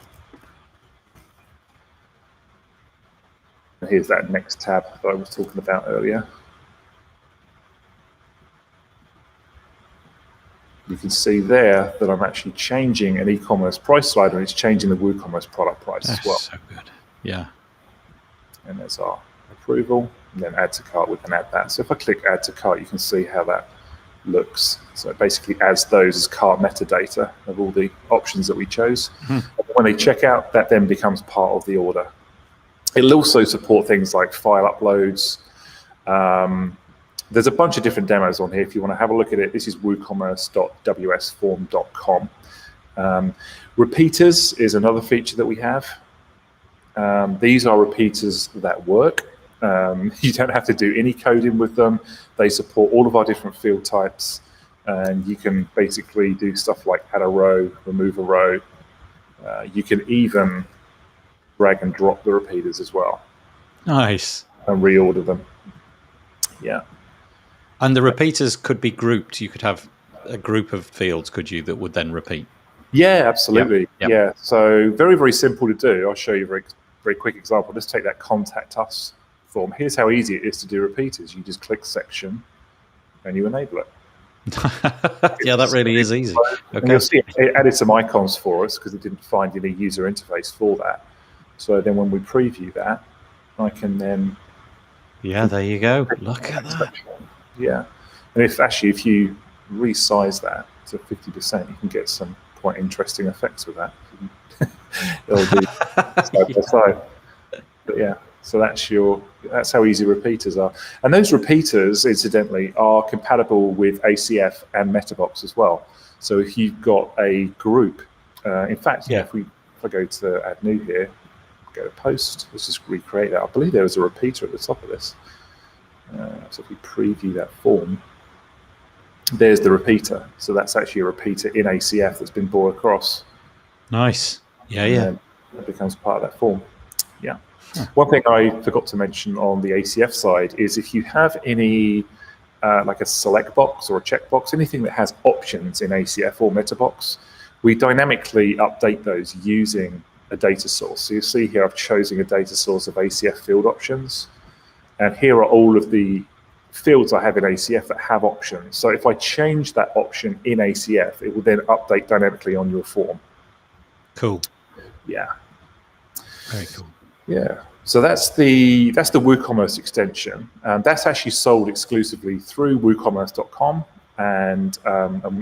And here's that next tab that I was talking about earlier. You can see there that I'm actually changing an e-commerce price slider, and it's changing the WooCommerce product price as well. So good. Yeah. And there's our approval, and then add to cart, we can add that. So if I click add to cart, you can see how that looks. So it basically adds those as cart metadata of all the options that we chose. And when they check out, that then becomes part of the order. It'll also support things like file uploads. There's a bunch of different demos on here. If you want to have a look at it, this is woocommerce.wsform.com. Repeaters is another feature that we have. These are repeaters that work. You don't have to do any coding with them. They support all of our different field types, and you can basically do stuff like add a row, remove a row. You can even drag and drop the repeaters as well. Nice. And reorder them. Yeah. And the repeaters could be grouped. You could have a group of fields, could you, that would then repeat? Yeah, absolutely. Yep. Yeah. So very, very simple to do. I'll show you a very, very quick example. Let's take that contact us form. Here's how easy it is to do repeaters. You just click section and you enable it. Yeah, that really is easy. Okay. And you'll see it added some icons for us because it didn't find any user interface for that. So then when we preview that, I can then... Yeah, there you go. Look at that. Yeah. And if you resize that to 50%, you can get some quite interesting effects with that. It'll do side by side. But yeah, so that's how easy repeaters are. And those repeaters, incidentally, are compatible with ACF and Metabox as well. So if you've got a group, in fact, Yeah. if I go to add new here, go to post, let's just recreate that. I believe there was a repeater at the top of this. So if we preview that form, there's the repeater. So that's actually a repeater in ACF that's been brought across. Nice. Yeah, and yeah. then it becomes part of that form. Yeah. One thing I forgot to mention on the ACF side is if you have any, like a select box or a checkbox, anything that has options in ACF or Metabox, we dynamically update those using a data source. So you see here I've chosen a data source of ACF field options. And here are all of the fields I have in ACF that have options. So if I change that option in ACF, it will then update dynamically on your form. Cool. Yeah. Very cool. Yeah. So that's the WooCommerce extension. That's actually sold exclusively through WooCommerce.com, and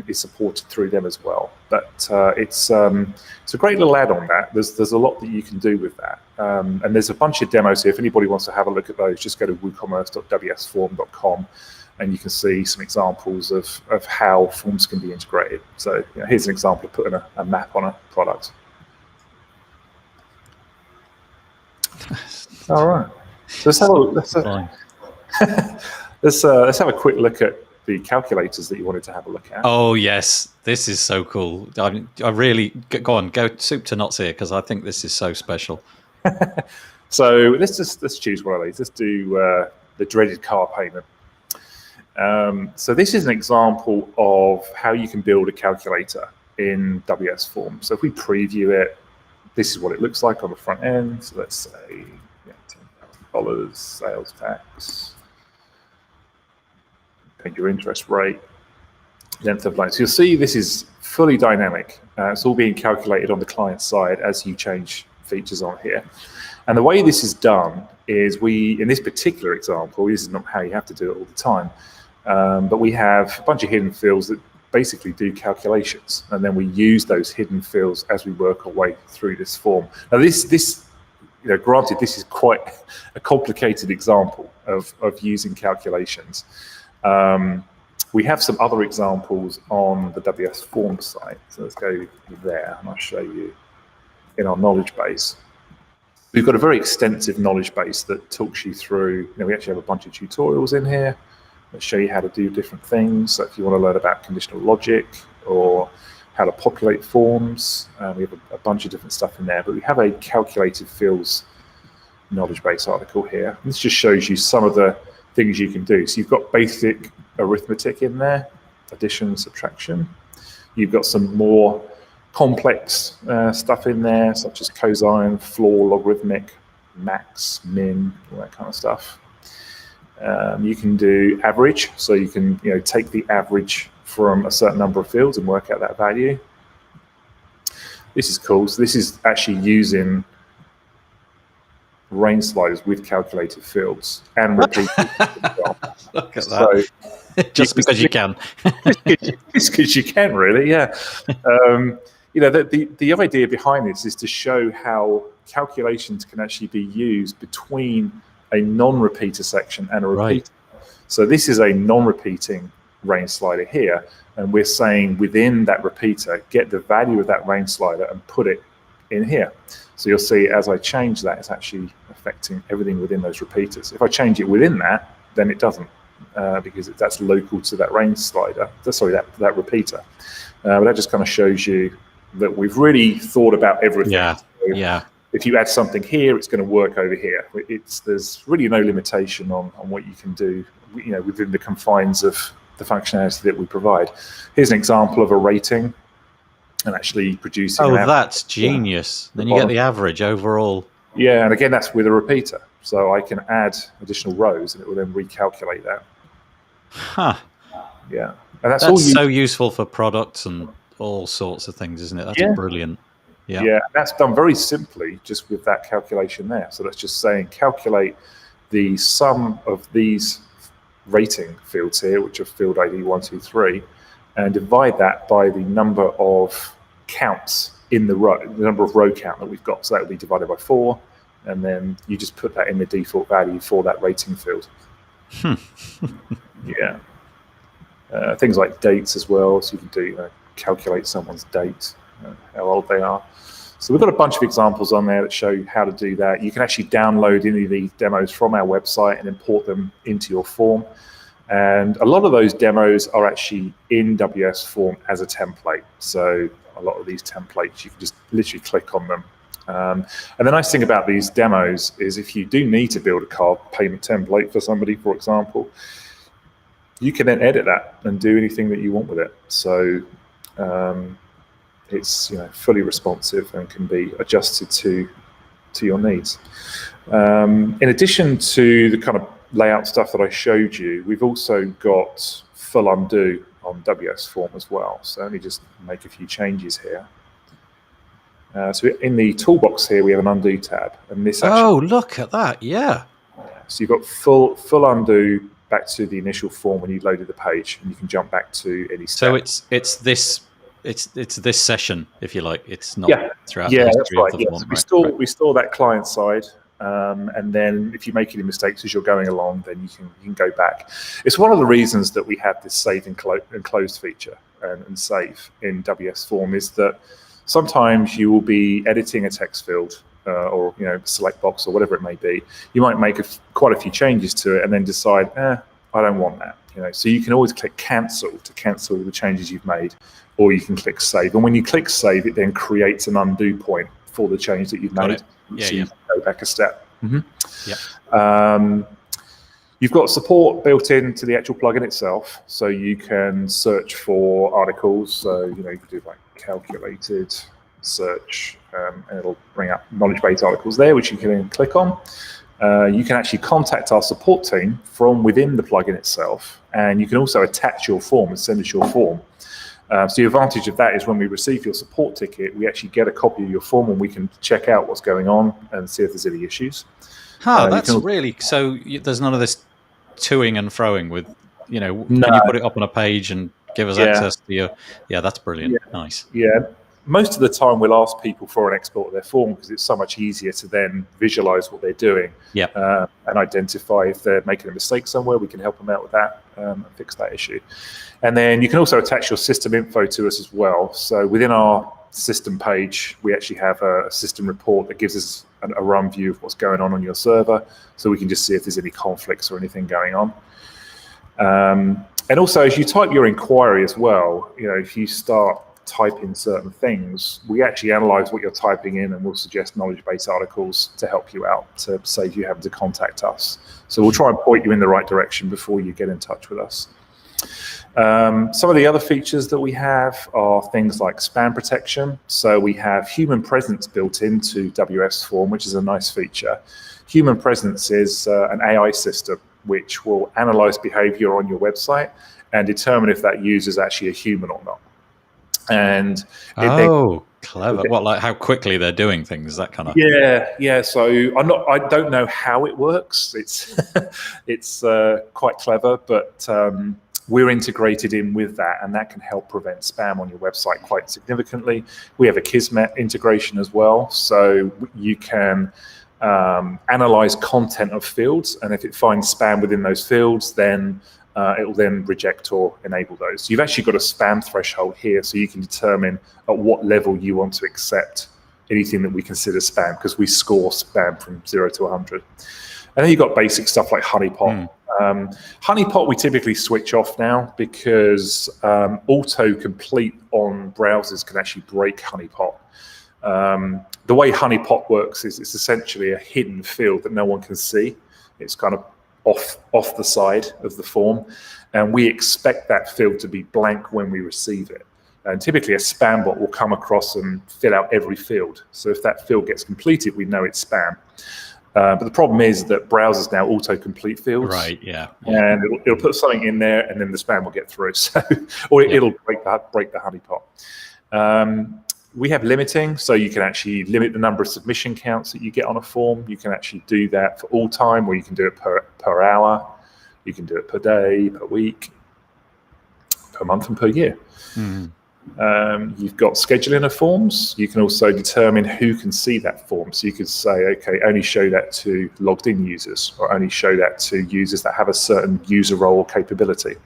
is supported through them as well. But it's a great little add-on. That there's a lot that you can do with that, and there's a bunch of demos here. If anybody wants to have a look at those, just go to woocommerce.wsform.com, and you can see some examples of how forms can be integrated. So here's an example of putting a map on a product. All right. So let's have a quick look at the calculators that you wanted to have a look at. Oh yes, this is so cool. I really go soup to nuts here because I think this is so special. So let's choose one of these. Let's do the dreaded car payment. So this is an example of how you can build a calculator in WS Form. So if we preview it, this is what it looks like on the front end. So let's say $10,000 sales tax. Pay your interest rate, length of loan. So you'll see this is fully dynamic. It's all being calculated on the client side as you change features on here. And the way this is done is in this particular example, this is not how you have to do it all the time, but we have a bunch of hidden fields that basically do calculations, and then we use those hidden fields as we work our way through this form. Now this granted, this is quite a complicated example of using calculations. We have some other examples on the WS Form site. So let's go there and I'll show you in our knowledge base. We've got a very extensive knowledge base that talks you through, we actually have a bunch of tutorials in here that show you how to do different things. So if you want to learn about conditional logic or how to populate forms, we have a bunch of different stuff in there, but we have a calculated fields knowledge base article here. This just shows you some of the things you can do. So you've got basic arithmetic in there, addition, subtraction. You've got some more complex stuff in there, such as cosine, floor, logarithmic, max, min, all that kind of stuff. You can do average, so you can take the average from a certain number of fields and work out that value. This is cool. So this is actually using range sliders with calculated fields and repeat. Look at that. So just because you can. Just because you can, really, yeah. The idea behind this is to show how calculations can actually be used between a non-repeater section and a repeater. Right. So this is a non-repeating range slider here, and we're saying within that repeater, get the value of that range slider and put it in here. So you'll see as I change that, it's actually affecting everything within those repeaters. If I change it within that, then it doesn't, because that's local to that range slider. Sorry, that repeater. But that just kind of shows you that we've really thought about everything. Yeah. So yeah. If you add something here, it's going to work over here. There's really no limitation on what you can do, within the confines of the functionality that we provide. Here's an example of a rating and actually producing. Oh, that's genius. Then you get the average overall. Yeah, and again, that's with a repeater. So I can add additional rows and it will then recalculate that. Huh. Yeah. And that's all so useful for products and all sorts of things, isn't it? That's brilliant. Yeah, that's done very simply just with that calculation there. So that's just saying calculate the sum of these rating fields here, which are field ID 1, 2, 3, and divide that by the number of counts in the row, the number of row count that we've got. So that will be divided by 4, and then you just put that in the default value for that rating field. Yeah. Things like dates as well, so you can do calculate someone's date, how old they are. So we've got a bunch of examples on there that show you how to do that. You can actually download any of these demos from our website and import them into your form. And a lot of those demos are actually in WS Form as a template. So a lot of these templates, you can just literally click on them. And the nice thing about these demos is if you do need to build a card payment template for somebody, for example, you can then edit that and do anything that you want with it. So it's fully responsive and can be adjusted to your needs. In addition to the kind of layout stuff that I showed you, we've also got full undo on WS Form as well. So let me just make a few changes here. So in the toolbox here, we have an undo tab, and this actually, look at that! Yeah. So you've got full undo back to the initial form when you loaded the page, and you can jump back to any step. So it's this session, if you like. It's not throughout the history that's right. of the form. So we store that client side, and then if you make any mistakes as you're going along, then you can go back. It's one of the reasons that we have this save and close feature and save in WS Form is that sometimes you will be editing a text field or select box or whatever it may be. You might make quite a few changes to it and then decide, I don't want that. So you can always click cancel to cancel the changes you've made, or you can click save. And when you click save, it then creates an undo point for the change that you've made. Yeah, so you can go back a step. Yeah. You've got support built into the actual plugin itself, so you can search for articles. So you can do like calculated search, and it'll bring up knowledge base articles there, which you can then click on. You can actually contact our support team from within the plugin itself, and you can also attach your form and send us your form. So the advantage of that is when we receive your support ticket, we actually get a copy of your form and we can check out what's going on and see if there's any issues. That's really, so there's none of this toing and froing with, can you put it up on a page and give us access to your, that's brilliant. Nice. Yeah. Most of the time we'll ask people for an export of their form because it's so much easier to then visualize what they're doing and identify if they're making a mistake somewhere. We can help them out with that and fix that issue. And then you can also attach your system info to us as well. So within our system page, we actually have a system report that gives us a run view of what's going on your server, so we can just see if there's any conflicts or anything going on. And also, as you type your inquiry as well, if you start typing certain things, we actually analyze what you're typing in and we'll suggest knowledge base articles to help you out, to save you having to contact us. So we'll try and point you in the right direction before you get in touch with us. Some of the other features that we have are things like spam protection. So we have human presence built into WS Form, which is a nice feature. Human presence is an AI system which will analyze behavior on your website and determine if that user is actually a human or not. And clever. What, like how quickly they're doing things, that kind of. Yeah. So I don't know how it works. It's quite clever, but we're integrated in with that, and that can help prevent spam on your website quite significantly. We have a Kismet integration as well, so you can analyze content of fields, and if it finds spam within those fields, then it will then reject or enable those. So you've actually got a spam threshold here, so you can determine at what level you want to accept anything that we consider spam, because we score spam from 0 to 100. And then you've got basic stuff like Honeypot. Honeypot we typically switch off now because autocomplete on browsers can actually break Honeypot. The way Honeypot works is it's essentially a hidden field that no one can see. It's kind of off the side of the form, and we expect that field to be blank when we receive it. And typically a spam bot will come across and fill out every field. So if that field gets completed, we know it's spam. But the problem is that browsers now autocomplete fields. Right, yeah. And it'll put something in there and then the spam will get through. So, or it'll break the honeypot. we have limiting, so you can actually limit the number of submission counts that you get on a form. You can actually do that for all time, or you can do it per hour. You can do it per day, per week, per month, and per year. You've got scheduling of forms. You can also determine who can see that form. So you could say, okay, only show that to logged in users, or only show that to users that have a certain user role or capability.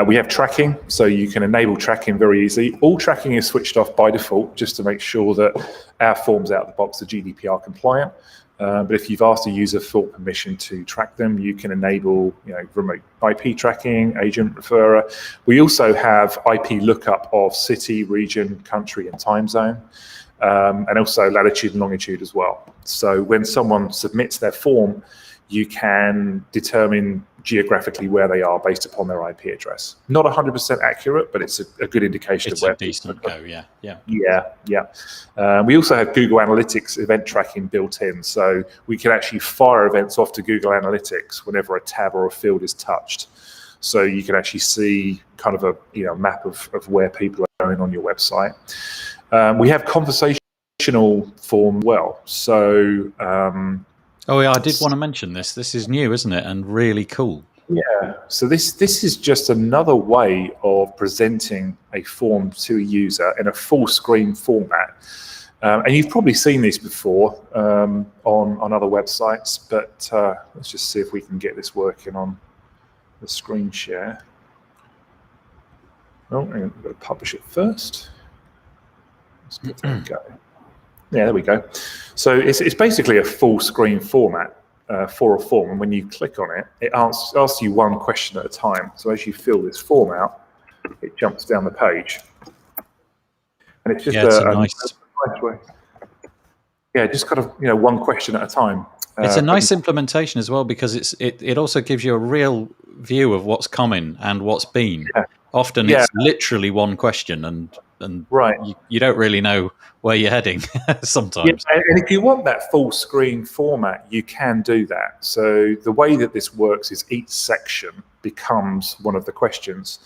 We have tracking, so you can enable tracking very easily. All tracking is switched off by default, just to make sure that our forms out of the box are GDPR compliant. But if you've asked a user for permission to track them, you can enable, remote IP tracking, agent referrer. We also have IP lookup of city, region, country, and time zone, and also latitude and longitude as well. So when someone submits their form, you can determine geographically where they are based upon their IP address. Not 100% accurate, but it's a good indication of where. It's a decent go, yeah. We also have Google Analytics event tracking built in, so we can actually fire events off to Google Analytics whenever a tab or a field is touched. So you can actually see kind of a map of where people are going on your website. We have conversational form well. So oh yeah, I did want to mention this. This is new, isn't it? And really cool. Yeah. So this is just another way of presenting a form to a user in a full screen format. And you've probably seen these before on other websites, but let's just see if we can get this working on the screen share. Oh, I'm going to publish it first. Let's give that a go. Yeah, there we go. So it's basically a full screen format for a form, and when you click on it, it asks you one question at a time. So as you fill this form out, it jumps down the page, and it's just a nice way. Yeah, just kind of one question at a time. It's a nice implementation as well, because it also gives you a real view of what's coming and what's been. Yeah. Often it's literally one question, and right. You don't really know where you're heading sometimes. Yeah, and if you want that full screen format, you can do that. So the way that this works is each section becomes one of the questions.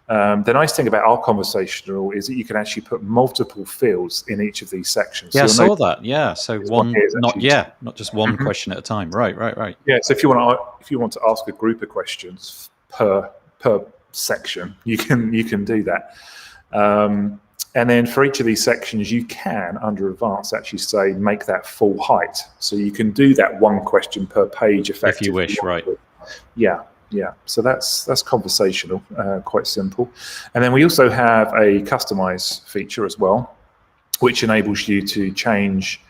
The nice thing about our conversational is that you can actually put multiple fields in each of these sections. Yeah, so I saw that. Yeah, so not just one question at a time. Right. Yeah, so if you want to ask a group of questions per section, you can do that. And then for each of these sections, you can, under advanced, actually say make that full height. So you can do that one question per page effectively. If you wish, right? Yeah. So that's conversational, quite simple. And then we also have a customize feature as well, which enables you to change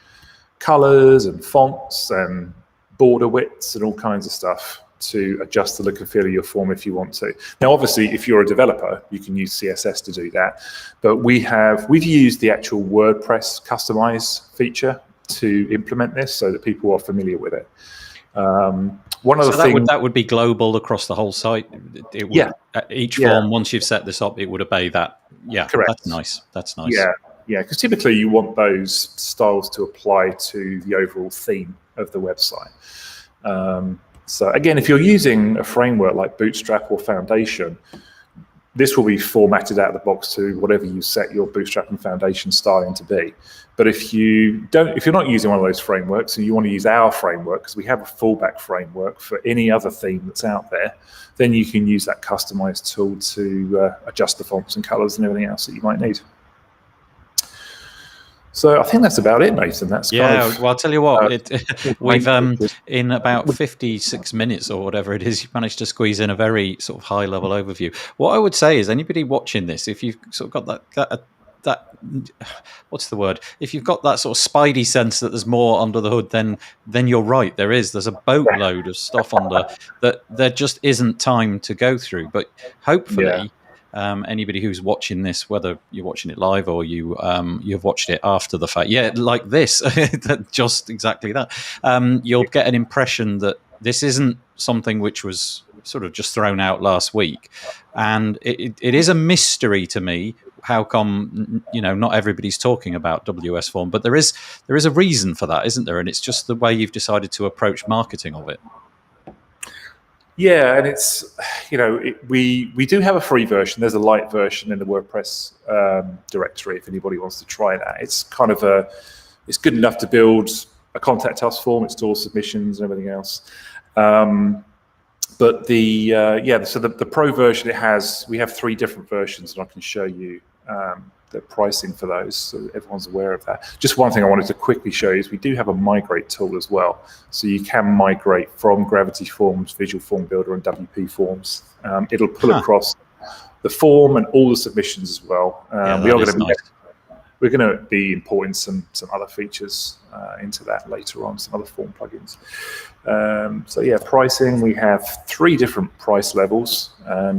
colors and fonts and border widths and all kinds of stuff to adjust the look and feel of your form if you want to. Now, obviously, if you're a developer, you can use CSS to do that. But we've used the actual WordPress customize feature to implement this so that people are familiar with it. One of the things that would be global across the whole site. It would, each form, once you've set this up, it would obey that. Yeah, correct. That's nice. Yeah, because typically you want those styles to apply to the overall theme of the website. So again, if you're using a framework like Bootstrap or Foundation, this will be formatted out of the box to whatever you set your Bootstrap and Foundation styling to be. But if you're not using one of those frameworks and you want to use our framework, because we have a fallback framework for any other theme that's out there, then you can use that customized tool to adjust the fonts and colors and everything else that you might need. So I think that's about it, Nathan. Well, I'll tell you what, we've in about 56 minutes or whatever it is, you've managed to squeeze in a very sort of high-level overview. What I would say is, anybody watching this, if you've sort of got that what's the word? If you've got that sort of spidey sense that there's more under the hood, then you're right. There's a boatload of stuff under that there just isn't time to go through. But hopefully. Anybody who's watching this, whether you're watching it live or you've watched it after the fact, like this, just exactly that, you'll get an impression that this isn't something which was sort of just thrown out last week, and it is a mystery to me how come not everybody's talking about WS Form, but there is a reason for that, isn't there? And it's just the way you've decided to approach marketing of it. Yeah, and it's, we do have a free version. There's a light version in the WordPress directory if anybody wants to try that. It's kind of it's good enough to build a contact us form. It stores submissions and everything else. But so the pro version, we have 3 different versions, and I can show you the pricing for those, so everyone's aware of that. Just one thing I wanted to quickly show you is we do have a migrate tool as well. So you can migrate from Gravity Forms, Visual Form Builder, and WP Forms. It'll pull across the form and all the submissions as well. We're going to be importing some other features into that later on, some other form plugins. Pricing, we have 3 different price levels.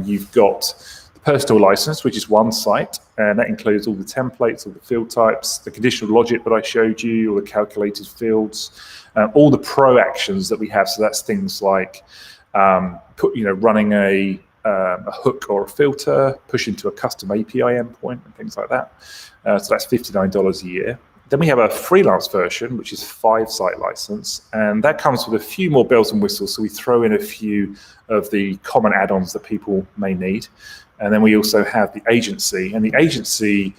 You've got the personal license, which is one site, and that includes all the templates, all the field types, the conditional logic that I showed you, all the calculated fields, all the pro actions that we have. So that's things like running a hook or a filter, push into a custom API endpoint, and things like that. So that's $59 a year. Then we have a freelance version, which is 5-site license, and that comes with a few more bells and whistles. So we throw in a few of the common add-ons that people may need. And then we also have the agency, and the agency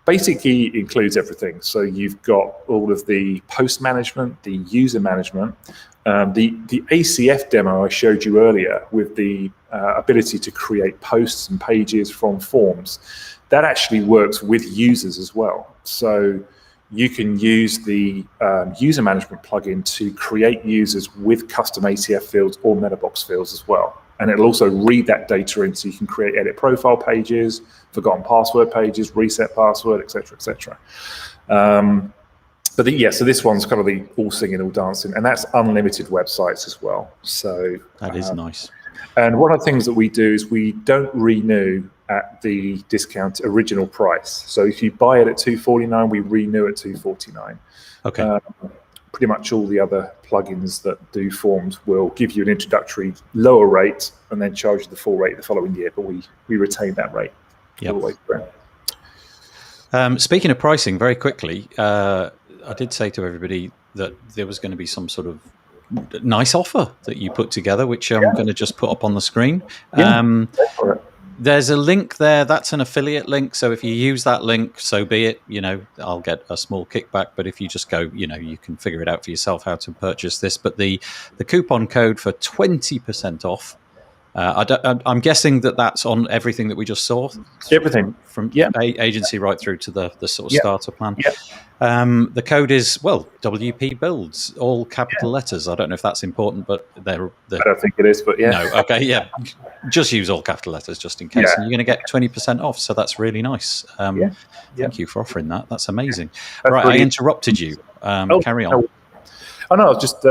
basically includes everything. So you've got all of the post management, the user management, the ACF demo I showed you earlier with the ability to create posts and pages from forms. That actually works with users as well. So you can use the user management plugin to create users with custom ACF fields or MetaBox fields as well. And it'll also read that data in, so you can create edit profile pages, forgotten password pages, reset password, etc., etc. So this one's kind of the all singing, all dancing, and that's unlimited websites as well. So that is nice. And one of the things that we do is we don't renew at the discount original price. So if you buy it at $249, we renew at $249. Okay. Pretty much all the other plugins that do forms will give you an introductory lower rate and then charge you the full rate the following year, but we retain that rate all the way through. Speaking of pricing, very quickly, I did say to everybody that there was going to be some sort of nice offer that you put together, which I'm going to just put up on the screen. There's a link there. That's an affiliate link. So if you use that link, so be it. I'll get a small kickback. But if you just go, you can figure it out for yourself how to purchase this. But the coupon code for 20% off. I'm guessing that's on everything that we just saw. Everything from agency right through to the sort of starter plan. Yeah. The code is WP Builds, all capital letters. I don't know if that's important, but I don't think it is, but yeah. No, okay, just use all capital letters just in case. And you're going to get 20% off, so that's really nice. Thank you for offering that. That's amazing. That's right, brilliant. I interrupted you. Carry on. I was just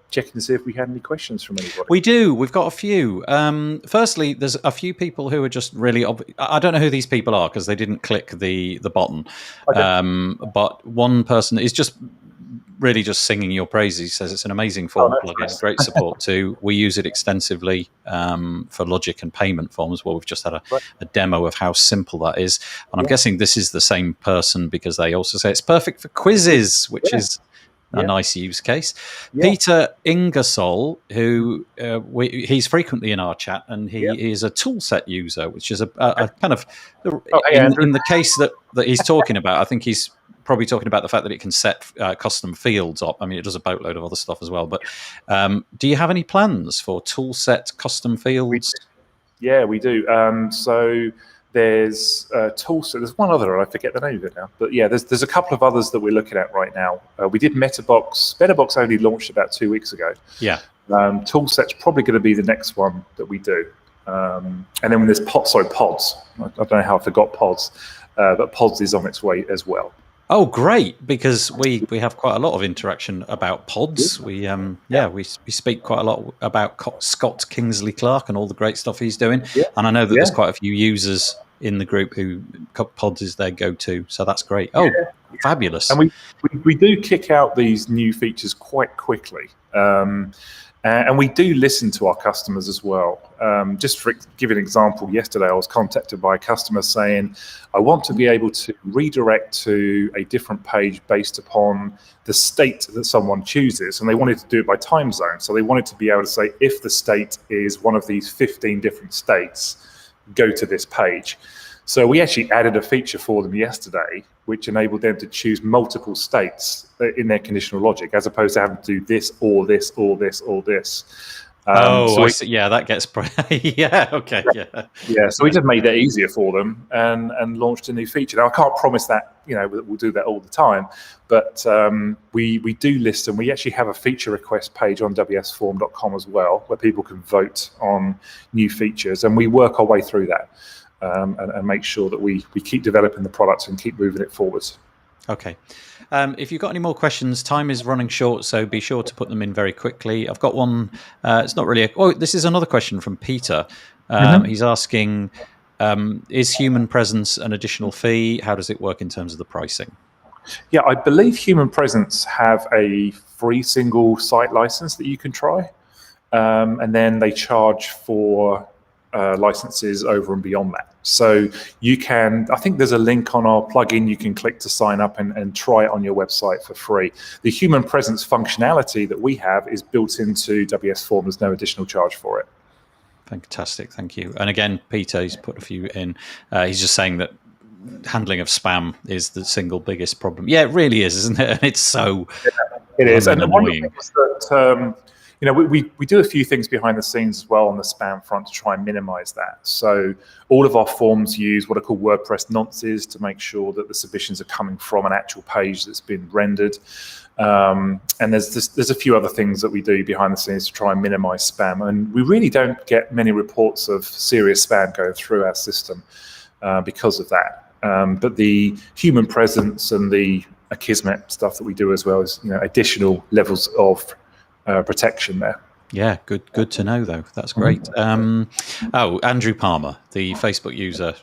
checking to see if we had any questions from anybody. We do. We've got a few. Firstly, there's a few people who are just really I don't know who these people are because they didn't click the button. Okay. But one person is just really just singing your praises. He says it's an amazing form plugin, nice. Great support too. We use it extensively for logic and payment forms. Well, we've just had a demo of how simple that is. And I'm guessing this is the same person because they also say it's perfect for quizzes, which is a nice use case. Peter Ingersoll, who he's frequently in our chat, and he is a toolset user, which is a kind of in the case that he's talking about. I think he's probably talking about the fact that it can set custom fields up. I mean, it does a boatload of other stuff as well. But do you have any plans for toolset custom fields? We do. So there's toolset. There's one other, I forget the name of it now. But there's a couple of others that we're looking at right now. We did MetaBox. MetaBox only launched about 2 weeks ago. Yeah. Toolset's probably going to be the next one that we do. And then when there's pods. I don't know how I forgot pods, but pods is on its way as well. Oh, great! Because we have quite a lot of interaction about pods. We speak quite a lot about Scott Kingsley Clark and all the great stuff he's doing. Yeah. And I know that there's quite a few users in the group who pods is their go-to. So that's great. Oh, fabulous! And we do kick out these new features quite quickly. And And we do listen to our customers as well. Just for give an example, yesterday I was contacted by a customer saying, I want to be able to redirect to a different page based upon the state that someone chooses. And they wanted to do it by time zone. So they wanted to be able to say, if the state is one of these 15 different states, go to this page. So we actually added a feature for them yesterday, which enabled them to choose multiple states in their conditional logic, as opposed to having to do this or this or this or this. I see. Yeah, that gets yeah. Okay. Yeah. So we just made that easier for them and launched a new feature. Now I can't promise that we'll do that all the time, but we do listen. We actually have a feature request page on wsform.com as well, where people can vote on new features, and we work our way through that. And make sure that we keep developing the products and keep moving it forwards. Okay. If you've got any more questions, time is running short, so be sure to put them in very quickly. I've got one. It's not really this is another question from Peter. He's asking, is human presence an additional fee? How does it work in terms of the pricing? Yeah, I believe Human Presence have a free single site license that you can try. And then they charge for licenses over and beyond that. So you can, I think there's a link on our plugin you can click to sign up and try it on your website for free. The Human Presence functionality that we have is built into WS Form. There's no additional charge for it. Fantastic, thank you. And again, Peter, he's put a few in. He's just saying that handling of spam is the single biggest problem. Yeah, it really is, isn't it? And it's so it is. And annoying. One of the things that we do a few things behind the scenes as well on the spam front to try and minimize that. So all of our forms use what are called WordPress nonces to make sure that the submissions are coming from an actual page that's been rendered. And there's a few other things that we do behind the scenes to try and minimize spam. And we really don't get many reports of serious spam going through our system because of that. But the human presence and the Akismet stuff that we do as well is additional levels of protection there. Yeah, good to know though. That's great. Andrew Palmer, the Facebook user,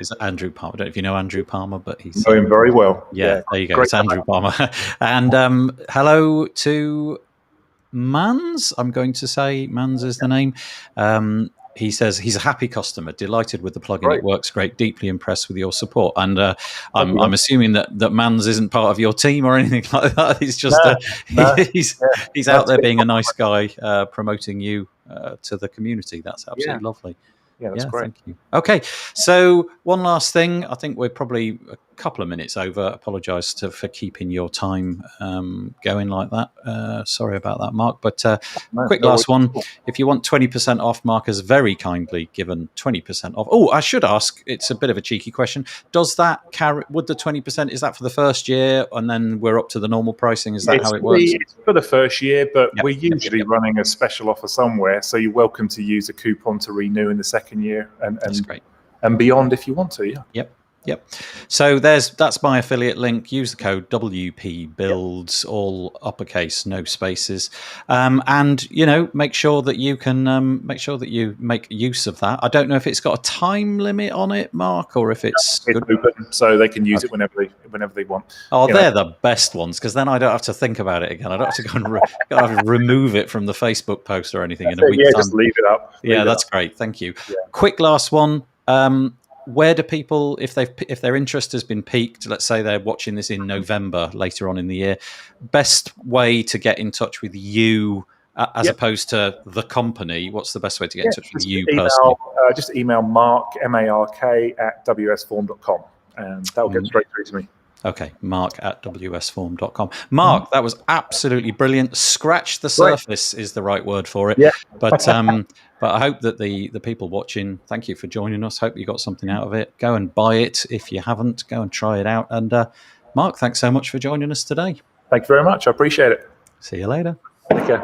is Andrew Palmer. I don't know if you know Andrew Palmer, but he's doing very well. Yeah, there you go. It's Andrew Palmer. And hello to Mans. I'm going to say Mans is the name. He says he's a happy customer, delighted with the plugin. Great. It works great, deeply impressed with your support. And I'm assuming that Mans isn't part of your team or anything like that. He's just he's out there being a nice guy, promoting you to the community. That's absolutely lovely. Yeah, that's great. Thank you. Okay, so one last thing. I think we're probably a couple of minutes over. Apologise for keeping your time going like that. Sorry about that, Mark. But quick last one. If you want 20% off, Mark has very kindly given 20% off. Oh, I should ask. It's a bit of a cheeky question. Does that would the 20%? Is that for the first year, and then we're up to the normal pricing? Is that how it works? It's for the first year, but we're usually running a special offer somewhere. So you're welcome to use a coupon to renew in the second year that's great. And beyond if you want to. Yep. So that's my affiliate link. Use the code WP Builds, all uppercase, no spaces, and make sure that you can make use of that. I don't know if it's got a time limit on it, Mark, or if it's open, so they can use it whenever they want. Oh, they're the best ones, because then I don't have to think about it again. I don't have to go and remove it from the Facebook post or anything in a week's time. Just leave it up. That's great. Thank you. Yeah. Quick last one. Where do people, if their interest has been piqued, let's say they're watching this in November later on in the year, best way to get in touch with you as opposed to the company? What's the best way to get in touch with you personally? Just email Mark, M-A-R-K, at wsform.com, and that'll get straight through to me. Okay, Mark at wsform.com. Mark, that was absolutely brilliant. Scratch the surface is the right word for it. Yeah. But I hope that the people watching, thank you for joining us. Hope you got something out of it. Go and buy it. If you haven't, go and try it out. And Mark, thanks so much for joining us today. Thank you very much. I appreciate it. See you later. Take care.